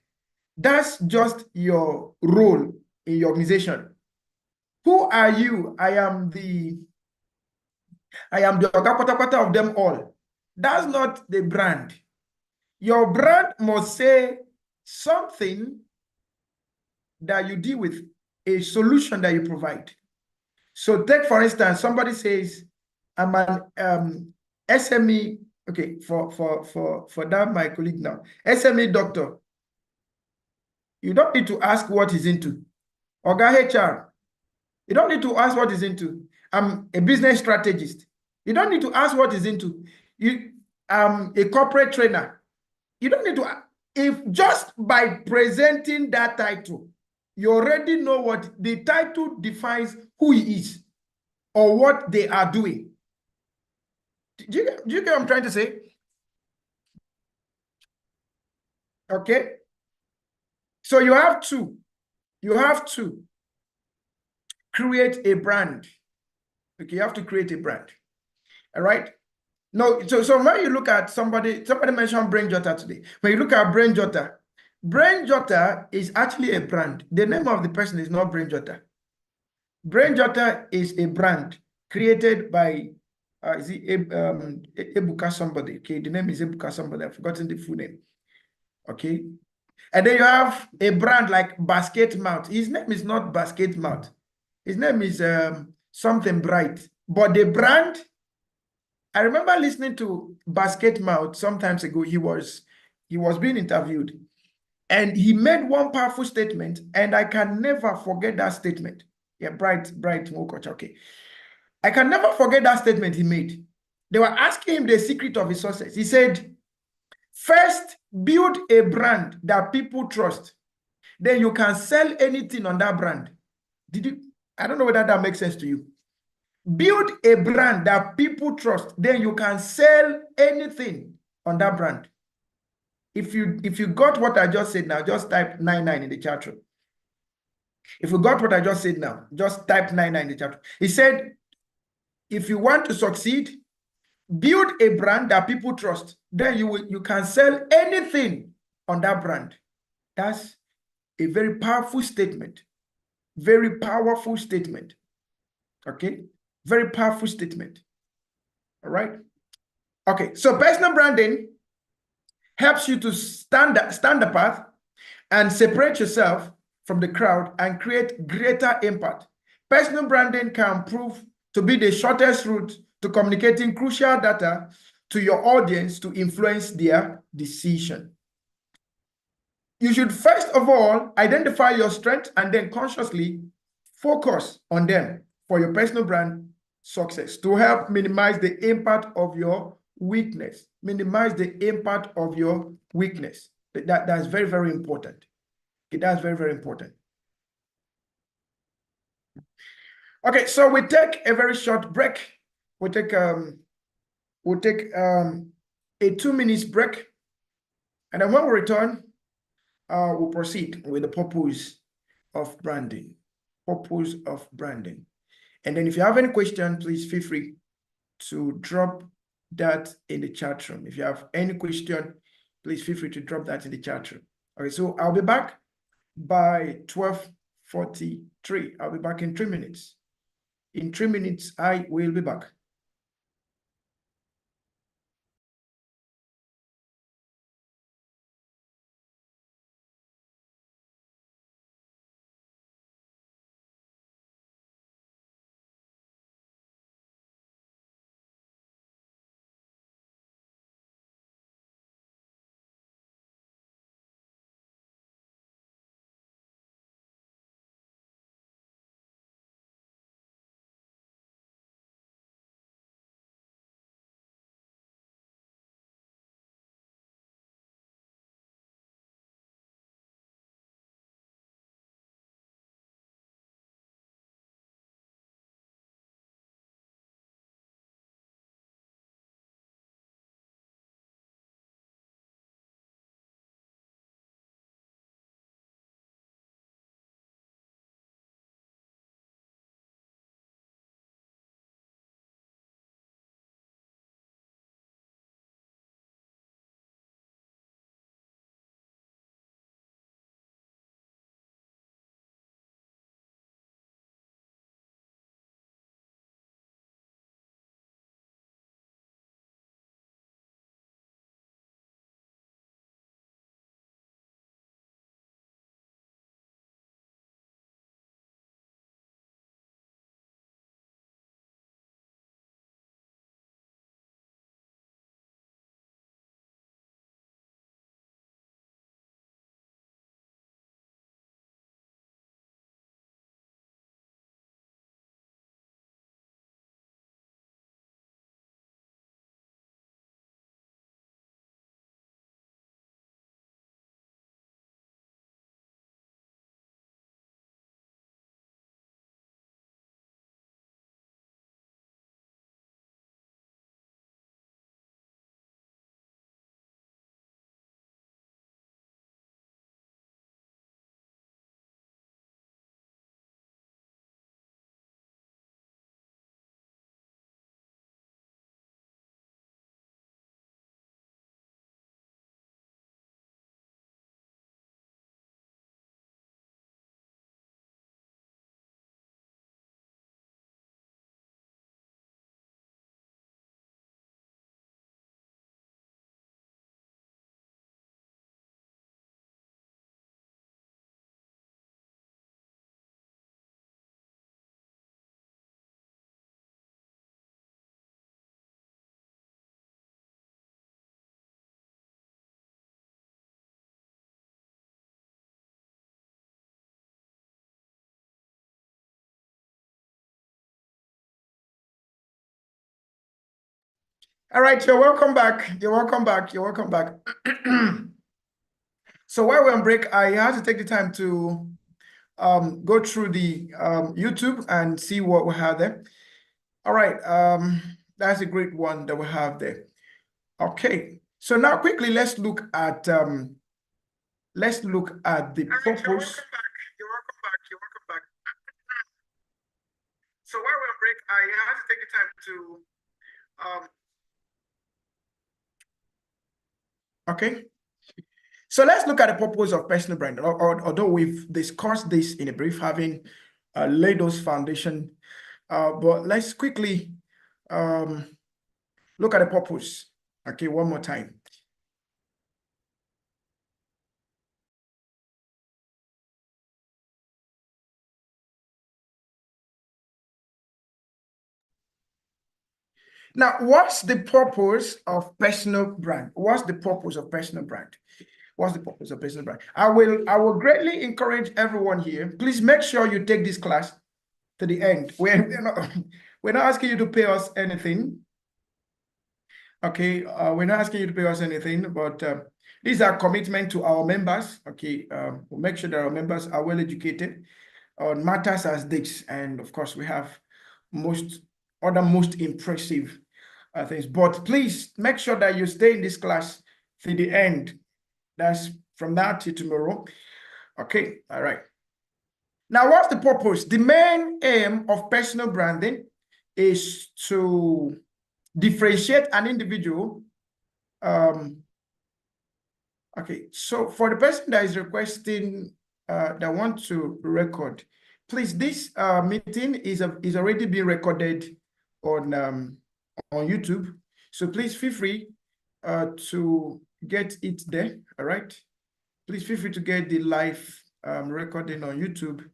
That's just your role in your organization. Who are you? I am the Oga of them all. That's not the brand. Your brand must say something that you deal with, a solution that you provide. So take, for instance, somebody says, I'm an SME, okay, for that, my colleague now, SME doctor. You don't need to ask what he's into. Oga HR, you don't need to ask what he's into. I'm a business strategist. You don't need to ask what he's into. I'm a corporate trainer. You don't need to, if just by presenting that title, you already know what the title defines who he is or what they are doing. Do you get what I'm trying to say? Okay. So you have to create a brand. Okay, you have to create a brand. All right. No, so when you look at somebody mentioned Brain Jotter today. When you look at Brain Jotter is actually a brand. The name of the person is not Brain Jotter. Brain Jotter is a brand created by Ebuka somebody. Okay, the name is Ebuka somebody. I've forgotten the full name. Okay. And then you have a brand like Basket Mouth. His name is not Basket Mouth. His name is something bright. But the brand, I remember listening to Basket Mouth sometimes ago. He was being interviewed. And he made one powerful statement, and I can never forget that statement. Yeah, bright, okay. I can never forget that statement he made. They were asking him the secret of his success. He said, first, build a brand that people trust. Then you can sell anything on that brand. I don't know whether that makes sense to you. Build a brand that people trust. Then you can sell anything on that brand. If you got what I just said now, just type 99 in the chat room. If you got what I just said now, just type 99 in the chat room. He said, if you want to succeed, build a brand that people trust. Then you can sell anything on that brand. That's a very powerful statement. Very powerful statement. Okay? Very powerful statement. All right? Okay, so personal branding helps you to stand apart and separate yourself from the crowd and create greater impact. Personal branding can prove to be the shortest route to communicating crucial data to your audience to influence their decision. You should first of all identify your strengths and then consciously focus on them for your personal brand success to help minimize the impact of your weakness. Minimize the impact of your weakness. That's very, very important. Okay, that's very, very important. Okay, so we take a very short break. We'll take a 2 minutes break. And then when we return, we'll proceed with the purpose of branding. Purpose of branding. And then if you have any question, please feel free to drop that in the chat room. If you have any question, please feel free to drop that in the chat room. Okay, so I'll be back by 12:43. I'll be back in 3 minutes. In 3 minutes, I will be back. All right, you're welcome back. You're welcome back. You're welcome back. So while we're on break, I had to take the time to go through the YouTube and see what we have there. All right, that's a great one that we have there. Okay, so now quickly let's look at the purpose. You're welcome back. You're welcome back. You're welcome back. So while we're on break, I had to take the time to okay. So let's look at the purpose of personal brand. Although we've discussed this in a brief, having laid those foundation, but let's quickly look at the purpose. Okay, one more time. Now, what's the purpose of personal brand? What's the purpose of personal brand? What's the purpose of personal brand? I will greatly encourage everyone here. Please make sure you take this class to the end. We're not asking you to pay us anything. Okay, we're not asking you to pay us anything, but these are commitment to our members. Okay, we'll make sure that our members are well educated on matters as this, and of course, we have most impressive things. But please make sure that you stay in this class to the end. That's from now till tomorrow. Okay, all right. Now, what's the purpose? The main aim of personal branding is to differentiate an individual. Okay, so for the person that is requesting, that want to record, please, this meeting is already being recorded on YouTube. So please feel free to get it there. All right. Please feel free to get the live recording on YouTube.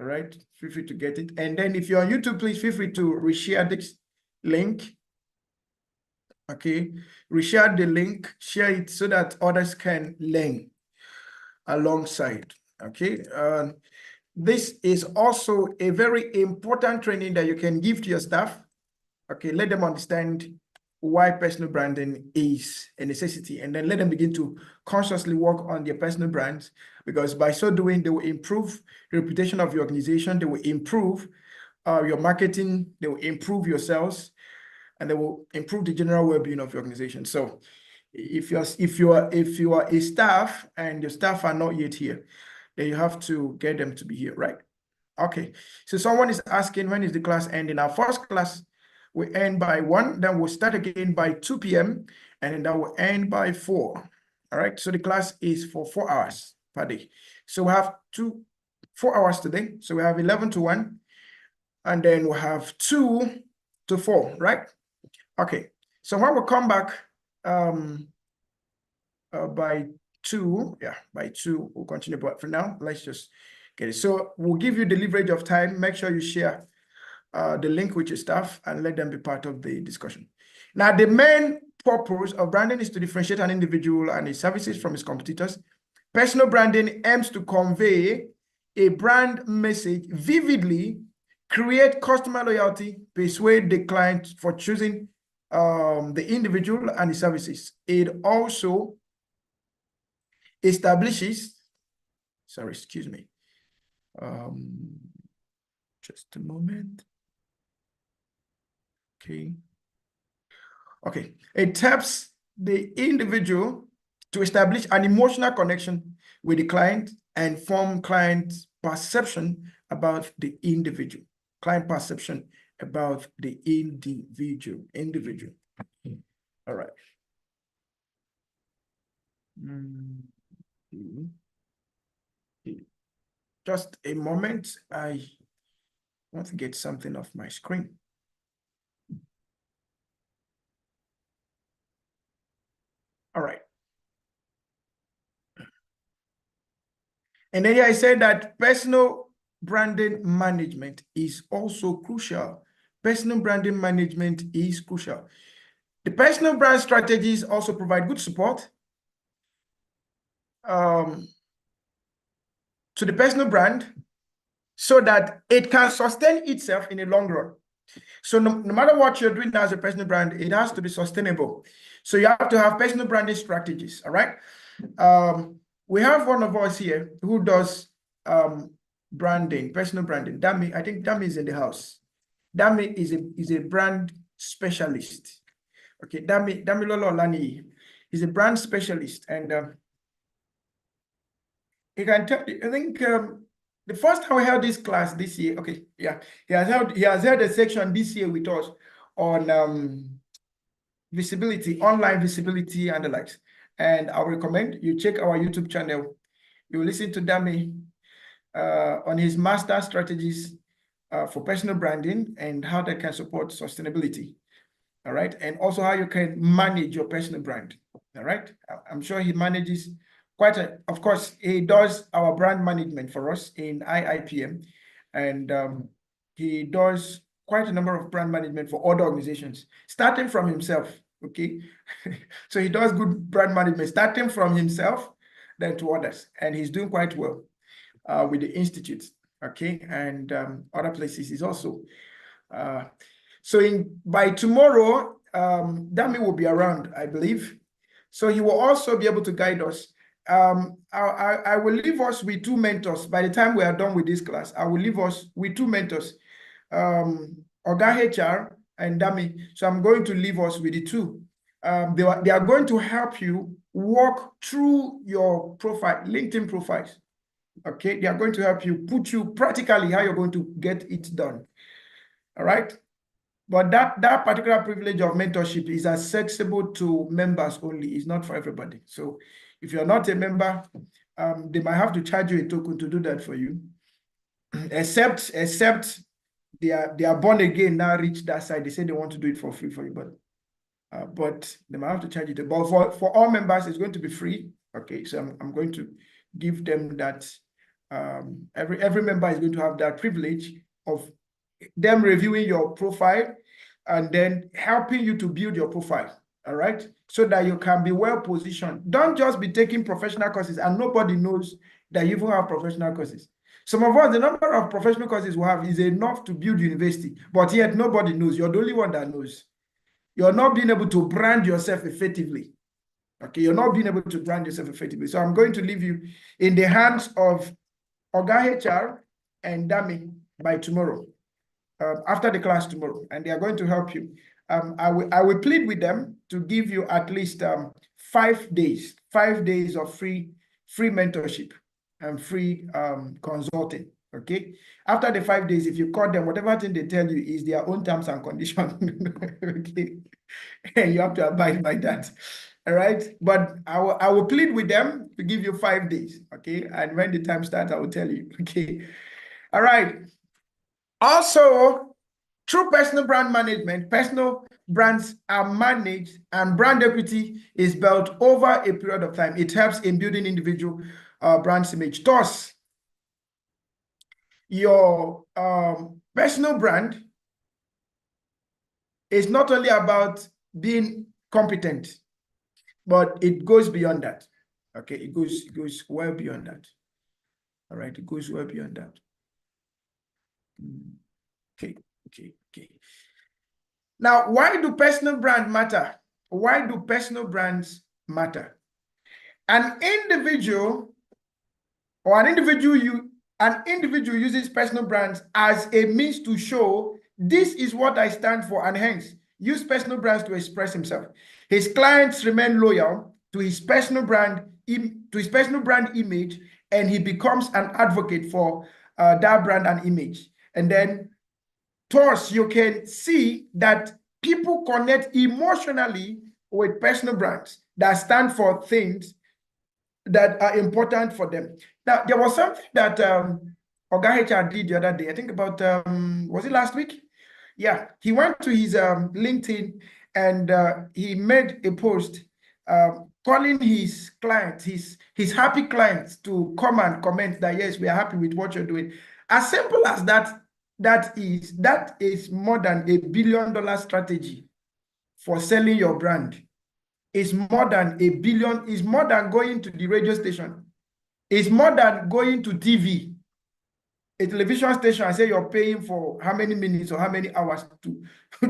All right. Feel free to get it. And then if you're on YouTube, please feel free to reshare this link. Okay. Reshare the link, share it so that others can learn alongside. Okay. This is also a very important training that you can give to your staff. Okay. Let them understand why personal branding is a necessity, and then let them begin to consciously work on their personal brands, because by so doing, they will improve the reputation of your organization, they will improve your marketing, they will improve your sales, and they will improve the general well-being of your organization. So if you are a staff and your staff are not yet here, then you have to get them to be here, right? Okay, so someone is asking, when is the class ending? Our first class will end by 1, then we'll start again by 2 p.m. and then that will end by 4. All right, so the class is for 4 hours per day. So we have 4 hours today. So we have 11 to 1, and then we'll have 2 to 4, right? Okay, so when we come back by 2, by 2, we'll continue, but for now, let's just get it. So we'll give you the leverage of time. Make sure you share the link with your staff and let them be part of the discussion. Now, the main purpose of branding is to differentiate an individual and his services from his competitors. Personal branding aims to convey a brand message vividly, create customer loyalty, persuade the client for choosing the individual and the services. It also establishes, just a moment. Okay. It helps the individual to establish an emotional connection with the client and form client perception about the individual. Client perception about the individual. All right. Just a moment. I want to get something off my screen. All right. And then I said that personal branding management is also crucial. Personal branding management is crucial. The personal brand strategies also provide good support to the personal brand so that it can sustain itself in the long run. So no matter what you're doing as a personal brand, it has to be sustainable. So you have to have personal branding strategies, all right? We have one of us here who does branding, personal branding. Dami, I think Dami is in the house. Dami is a brand specialist. Okay, Dami Lolo Lani is a brand specialist, and he can tell you, I think the first time we held this class this year, okay, yeah, he has held a section this year with us on visibility, online visibility and the likes. And I recommend you check our YouTube channel. You listen to Dami on his master strategies for personal branding and how they can support sustainability. All right. And also how you can manage your personal brand. All right. I'm sure he manages of course, he does our brand management for us in IIPM. And he does quite a number of brand management for other organizations, starting from himself. Okay. So he does good brand management, starting from himself, then to others. And he's doing quite well with the Institute. Okay. And other places is also. So by tomorrow, Dami will be around, I believe. So he will also be able to guide us. I will leave us with 2 mentors. By the time we are done with this class, I will leave us with 2 mentors, Oga HR and Dami. So I'm going to leave us with the 2. They are going to help you walk through your profile, LinkedIn profiles. Okay, they are going to help you, put you practically how you're going to get it done. All right. But that particular privilege of mentorship is accessible to members only. It's not for everybody. So if you're not a member, they might have to charge you a token to do that for you. Except they are born again, now reach that side. They say they want to do it for free for you, but they might have to charge you. But for all members, it's going to be free. Okay, so I'm going to give them that. Every member is going to have that privilege of them reviewing your profile and then helping you to build your profile. All right, so that you can be well positioned. Don't just be taking professional courses and nobody knows that you even have professional courses. Some of us, the number of professional courses we have is enough to build university, but yet nobody knows. You're the only one that knows. You're not being able to brand yourself effectively. Okay, you're not being able to brand yourself effectively. So I'm going to leave you in the hands of Oga HR and Dami by tomorrow, after the class tomorrow, and they are going to help you. I will plead with them to give you at least 5 days of free mentorship and free consulting. Okay, after the 5 days, if you call them, whatever thing they tell you is their own terms and conditions. Okay, and you have to abide by that. All right, but I will plead with them to give you 5 days. Okay, and when the time starts, I will tell you. Okay, all right. Also, through personal brand management, personal brands are managed and brand equity is built over a period of time. It helps in building individual brand image. Thus, your personal brand is not only about being competent, but it goes beyond that. Okay, it goes well beyond that. All right, it goes well beyond that. Okay. Now, why do personal brands matter? Why do personal brands matter? An individual uses personal brands as a means to show this is what I stand for, and hence use personal brands to express himself. His clients remain loyal to his personal brand image, and he becomes an advocate for that brand and image. And then, thus, you can see that people connect emotionally with personal brands that stand for things that are important for them. Now, there was something that Oga HR did the other day. I think about, was it last week? Yeah, he went to his LinkedIn and he made a post calling his clients, his happy clients, to come and comment that, yes, we are happy with what you're doing. As simple as that is more than $1 billion strategy for selling your brand. It's more than $1 billion. It's more than going to the radio station. It's more than going to TV, a television station, and say you're paying for how many minutes or how many hours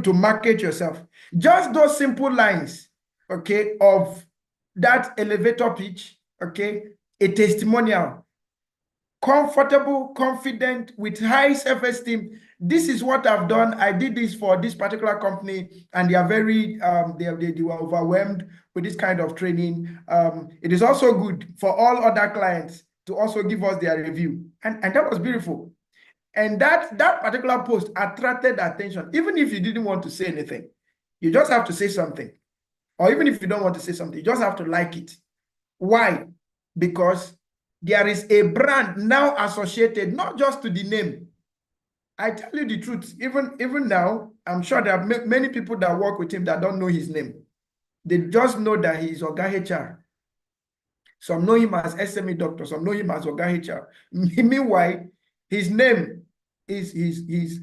to market yourself. Just those simple lines, okay, of that elevator pitch, okay, a testimonial, comfortable, confident, with high self-esteem. This is what I've done. I did this for this particular company, and they are very, they were overwhelmed with this kind of training. It is also good for all other clients to also give us their review. And that was beautiful. And that particular post attracted attention, even if you didn't want to say anything. You just have to say something. Or even if you don't want to say something, you just have to like it. Why? Because there is a brand now associated, not just to the name. I tell you the truth, even now, I'm sure there are many people that work with him that don't know his name. They just know that he is Oga HR. Some know him as SME doctor, some know him as Oga HR. Meanwhile, his name is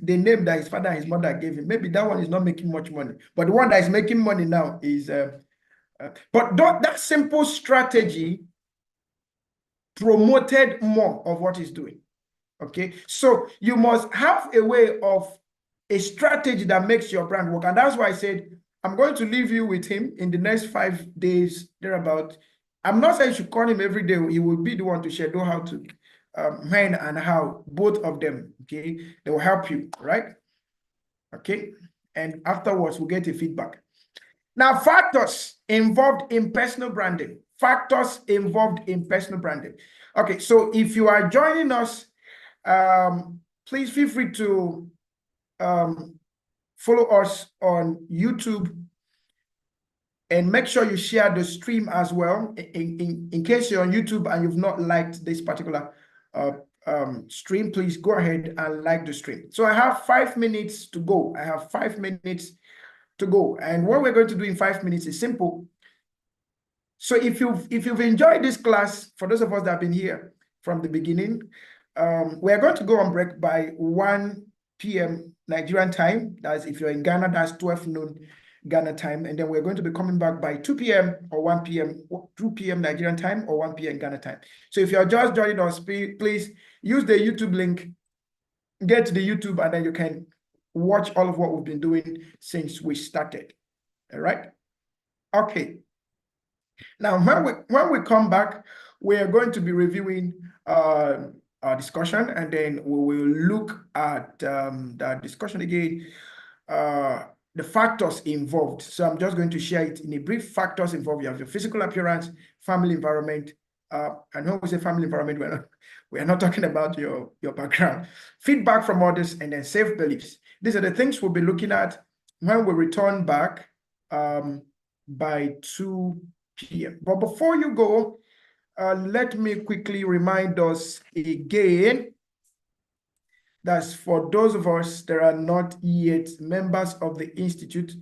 the name that his father and his mother gave him. Maybe that one is not making much money, but the one that is making money now is, but that simple strategy promoted more of what he's doing. Okay, so you must have a way of a strategy that makes your brand work. And that's why I said, I'm going to leave you with him in the next 5 days, thereabout. I'm not saying you should call him every day. He will be the one to schedule how to, when and how, both of them, okay? They will help you, right? Okay, and afterwards, we'll get a feedback. Now, factors involved in personal branding. factors involved in personal branding. Okay, so if you are joining us, please feel free to follow us on YouTube, and make sure you share the stream as well. In case you're on YouTube and you've not liked this particular stream, please go ahead and like the stream. So I have 5 minutes to go. I have 5 minutes to go. And what we're going to do in 5 minutes is simple. So if you've enjoyed this class, for those of us that have been here from the beginning, we're going to go on break by 1 p.m. Nigerian time. That's if you're in Ghana, that's 12 noon Ghana time. And then we're going to be coming back by 2 p.m. or 1 p.m., 2 p.m. Nigerian time or 1 p.m. Ghana time. So if you're just joining us, please use the YouTube link, get to the YouTube, and then you can watch all of what we've been doing since we started. All right? Okay. Now, when we come back, we are going to be reviewing our discussion, and then we will look at that discussion again, the factors involved. So I'm just going to share it in a brief. Factors involved: you have your physical appearance, family environment. And when we say family environment, we're not talking about your background. Feedback from others, and then self-beliefs. These are the things we'll be looking at when we return back by 2 p.m. But before you go, let me quickly remind us again that for those of us that are not yet members of the Institute,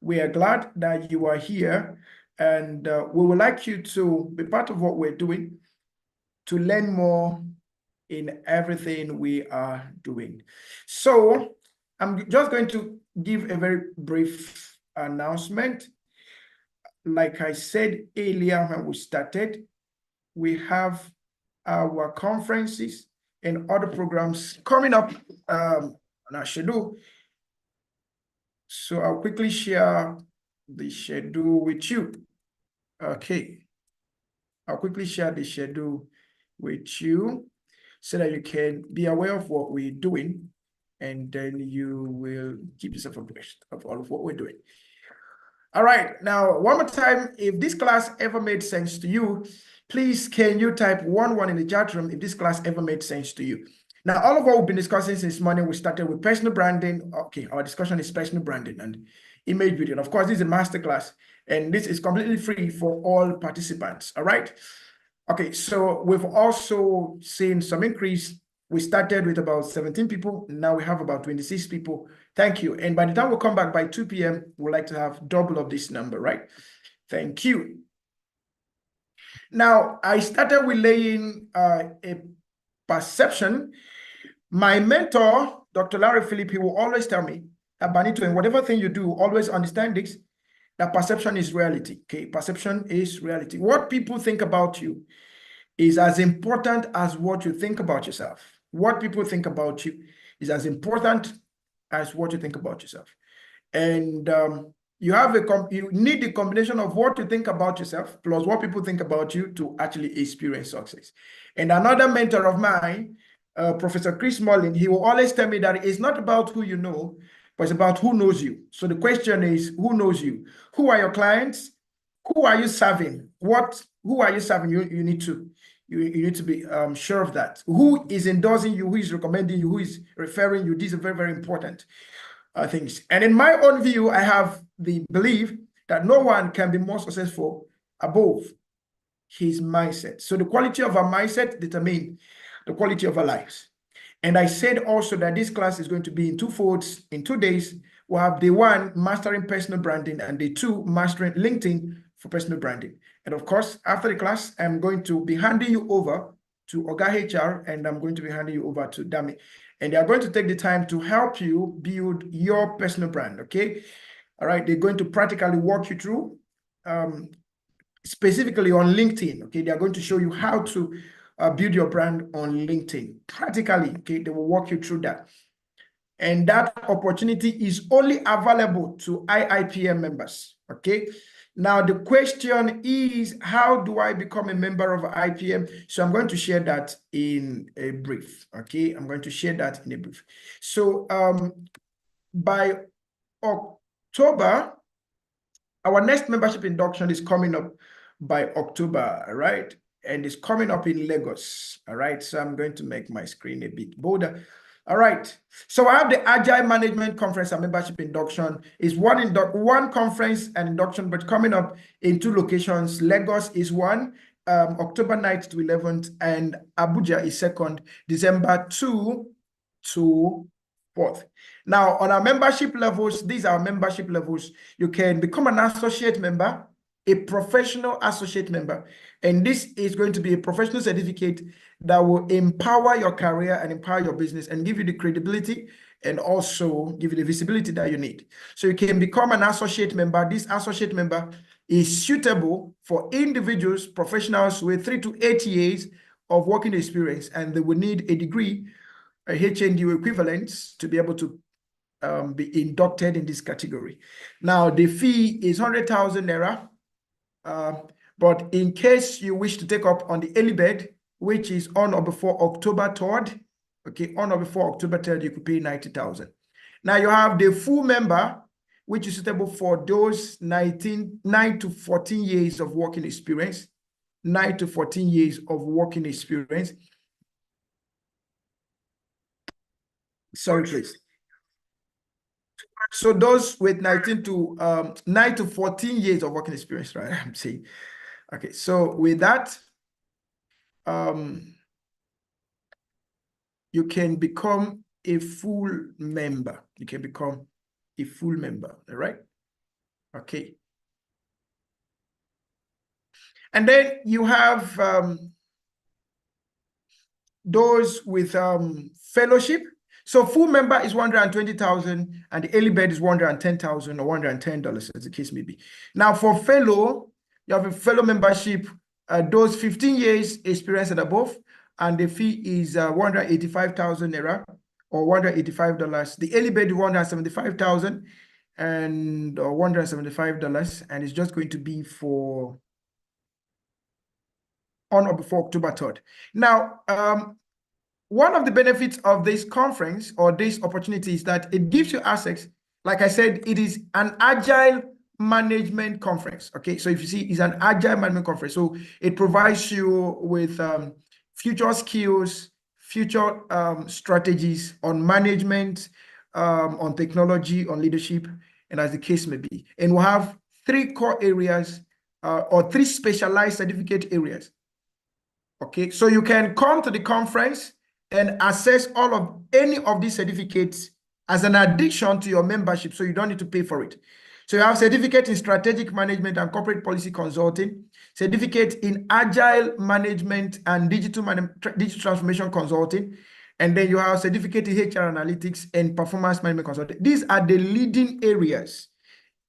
we are glad that you are here, and we would like you to be part of what we're doing, to learn more in everything we are doing. So I'm just going to give a very brief announcement. Like I said earlier when we started, we have our conferences and other programs coming up on our schedule. So I'll quickly share the schedule with you. Okay. I'll quickly share the schedule with you so that you can be aware of what we're doing, and then you will keep yourself abreast of all of what we're doing. All right, now one more time, if this class ever made sense to you, please can you type 11 in the chat room if this class ever made sense to you. Now, all of what we've been discussing since morning, we started with personal branding. Okay, our discussion is personal branding and image video. And of course, this is a masterclass, and this is completely free for all participants. All right. Okay, so we've also seen some increase. We started with about 17 people. Now we have about 26 people. Thank you. And by the time we come back by 2 p.m., we'd like to have double of this number, right? Thank you. Now, I started with laying a perception. My mentor, Dr. Larry Philip, he will always tell me, Benito, in whatever thing you do, always understand this, that perception is reality. Okay, perception is reality. What people think about you is as important as what you think about yourself. What people think about you is as important as what you think about yourself. And you need the combination of what you think about yourself plus what people think about you to actually experience success. And another mentor of mine, Professor Chris Mullin, he will always tell me that it's not about who you know, but it's about who knows you. So the question is, who knows you? Who are your clients? Who are you serving? Who are you serving? You need to be sure of that. Who is endorsing you? Who is recommending you? Who is referring you? These are very, very important things. And in my own view, I have the belief that no one can be more successful above his mindset. So the quality of our mindset determines the quality of our lives. And I said also that this class is going to be in two folds. In 2 days, we'll have day 1, mastering personal branding, and day 2, mastering LinkedIn for personal branding. And of course, after the class, I'm going to be handing you over to Oga HR, and I'm going to be handing you over to Dami. And they are going to take the time to help you build your personal brand, okay? All right, they're going to practically walk you through, specifically on LinkedIn, okay? They are going to show you how to build your brand on LinkedIn. Practically, okay? They will walk you through that. And that opportunity is only available to IIPM members, okay? Now, the question is, how do I become a member of IPM? So I'm going to share that in a brief, okay? I'm going to share that in a brief. So by October, our next membership induction is coming up by October, right? And it's coming up in Lagos, all right? So I'm going to make my screen a bit bolder. All right. So I have the Agile Management Conference and Membership Induction. It's one conference and induction, but coming up in 2 locations. Lagos is one, October 9th to 11th, and Abuja is 2nd, December 2 to 4th. Now, on our membership levels, these are membership levels. You can become an associate member, a professional associate member, and this is going to be a professional certificate that will empower your career and empower your business and give you the credibility and also give you the visibility that you need. So you can become an associate member. This associate member is suitable for individuals, professionals with 3 to 8 years of working experience, and they will need a degree, a HND equivalent, to be able to be inducted in this category. Now, the fee is 100,000 naira. But in case you wish to take up on the early bird, which is on or before October 3rd, okay, on or before October 3rd, you could pay 90,000. Now you have the full member, which is suitable for those 9 to 14 years of working experience, 9 to 14 years of working experience. Sorry, please. So those with 9 to 14 years of working experience, right? I'm saying. Okay, so with that, you can become a full member. You can become a full member, all right? Okay. And then you have those with fellowship. So full member is 120,000 and the early bird is 110,000 or $110, as the case may be. Now for fellow, you have a fellow membership, those 15 years experience and above, and the fee is 185,000 naira or $185. The early bird is 175,000 and $175, and it's just going to be for on or before October 3rd. Now, one of the benefits of this conference or this opportunity is that it gives you access. Like I said, it is an agile management conference. Okay, so if you see, it's an agile management conference. So it provides you with future skills, future strategies on management, on technology, on leadership, and as the case may be. And we'll have 3 core areas or 3 specialized certificate areas. Okay, so you can come to the conference and access any of these certificates as an addition to your membership, so you don't need to pay for it. So you have certificate in strategic management and corporate policy consulting, certificate in agile management and digital transformation consulting, and then you have certificate in HR analytics and performance management consulting. These are the leading areas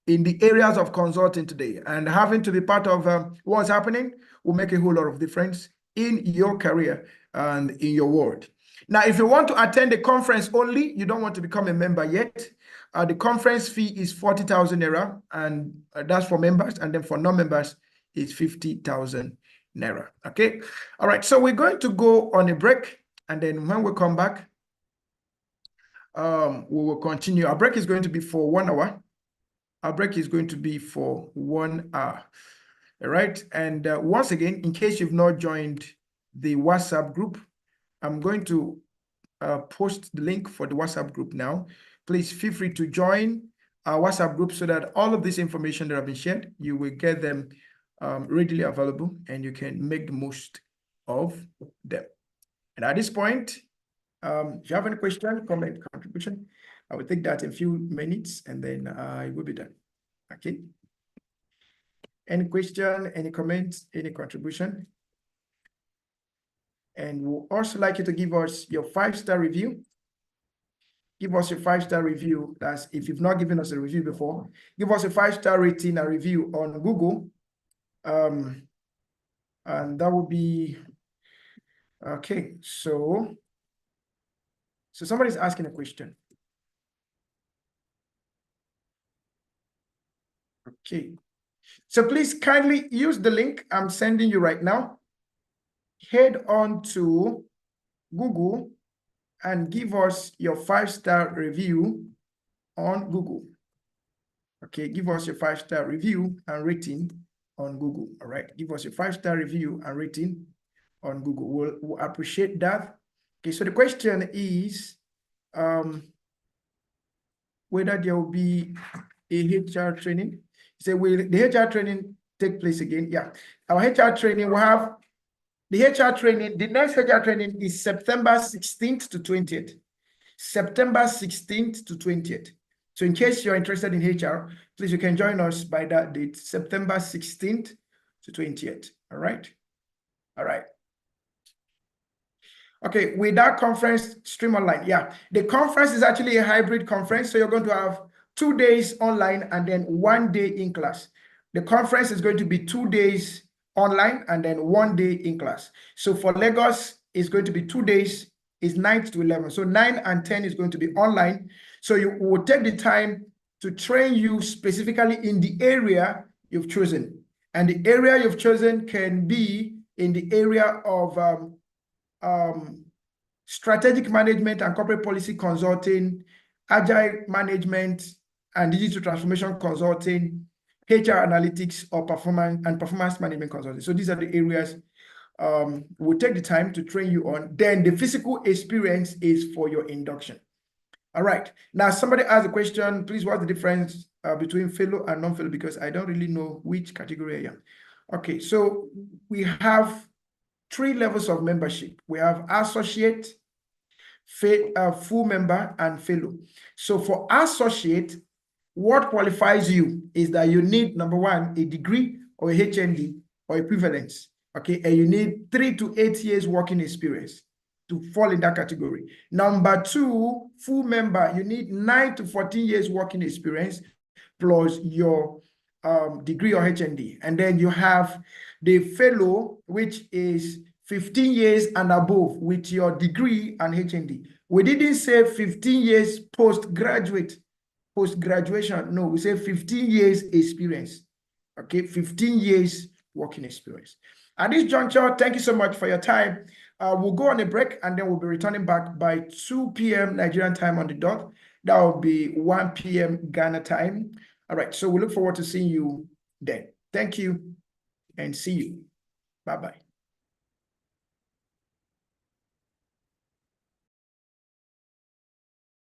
in the areas of consulting today, and having to be part of what's happening will make a whole lot of difference in your career and in your world. Now, if you want to attend the conference only, you don't want to become a member yet, the conference fee is 40,000 naira, and that's for members, and then for non-members, it's 50,000 naira. Okay. All right. So we're going to go on a break, and then when we come back, we will continue. Our break is going to be for 1 hour. Our break is going to be for 1 hour. All right. And once again, in case you've not joined the WhatsApp group, I'm going to post the link for the WhatsApp group now. Please feel free to join our WhatsApp group so that all of this information that have been shared, you will get them readily available and you can make the most of them. And at this point, if you have any question, comment, contribution, I will take that in a few minutes and then I will be done. Okay. Any question, any comments, any contribution? And we'll also like you to give us your 5-star review. Give us a 5-star review. That's if you've not given us a review before. Give us a 5-star rating, a review on Google. And that will be okay. So somebody's asking a question. Okay. So please kindly use the link I'm sending you right now. Head on to Google and give us your 5-star review on Google. Okay, give us your 5-star review and rating on Google. All right. Give us a 5-star review and rating on Google. We'll appreciate that. Okay. So the question is whether there will be a HR training. So will the HR training take place again? Yeah. Our HR training will have the HR training. The next HR training is September 16th to 20th. September 16th to 20th. So in case you're interested in HR, please, you can join us by that date, September 16th to 20th. All right. All right. Okay, with that conference stream online. Yeah, the conference is actually a hybrid conference. So you're going to have 2 days online and then 1 day in class. The conference is going to be 2 days online and then 1 day in class. So for Lagos, it's going to be 2 days, is 9th to 11th. So 9 and 10 is going to be online. So you will take the time to train you specifically in the area you've chosen. And the area you've chosen can be in the area of strategic management and corporate policy consulting, agile management and digital transformation consulting, HR analytics, or performance management consulting. So these are the areas we'll take the time to train you on. Then the physical experience is for your induction. All right. Now, somebody asked a question, please, what's the difference between fellow and non-fellow? Because I don't really know which category I am. Okay, so we have 3 levels of membership. We have associate, full member, and fellow. So for associate, what qualifies you is that you need, number 1, a degree or a HND or equivalence. Okay, and you need 3 to 8 years working experience to fall in that category. Number 2, full member, you need 9 to 14 years working experience plus your degree or HND. And then you have the fellow, which is 15 years and above with your degree and HND. We didn't say 15 years postgraduation. No, we say 15 years experience. Okay, 15 years working experience. At this juncture, thank you so much for your time. We'll go on a break and then we'll be returning back by 2 p.m. Nigerian time on the dot. That will be 1 p.m. Ghana time. All right, so we look forward to seeing you then. Thank you and see you. Bye-bye.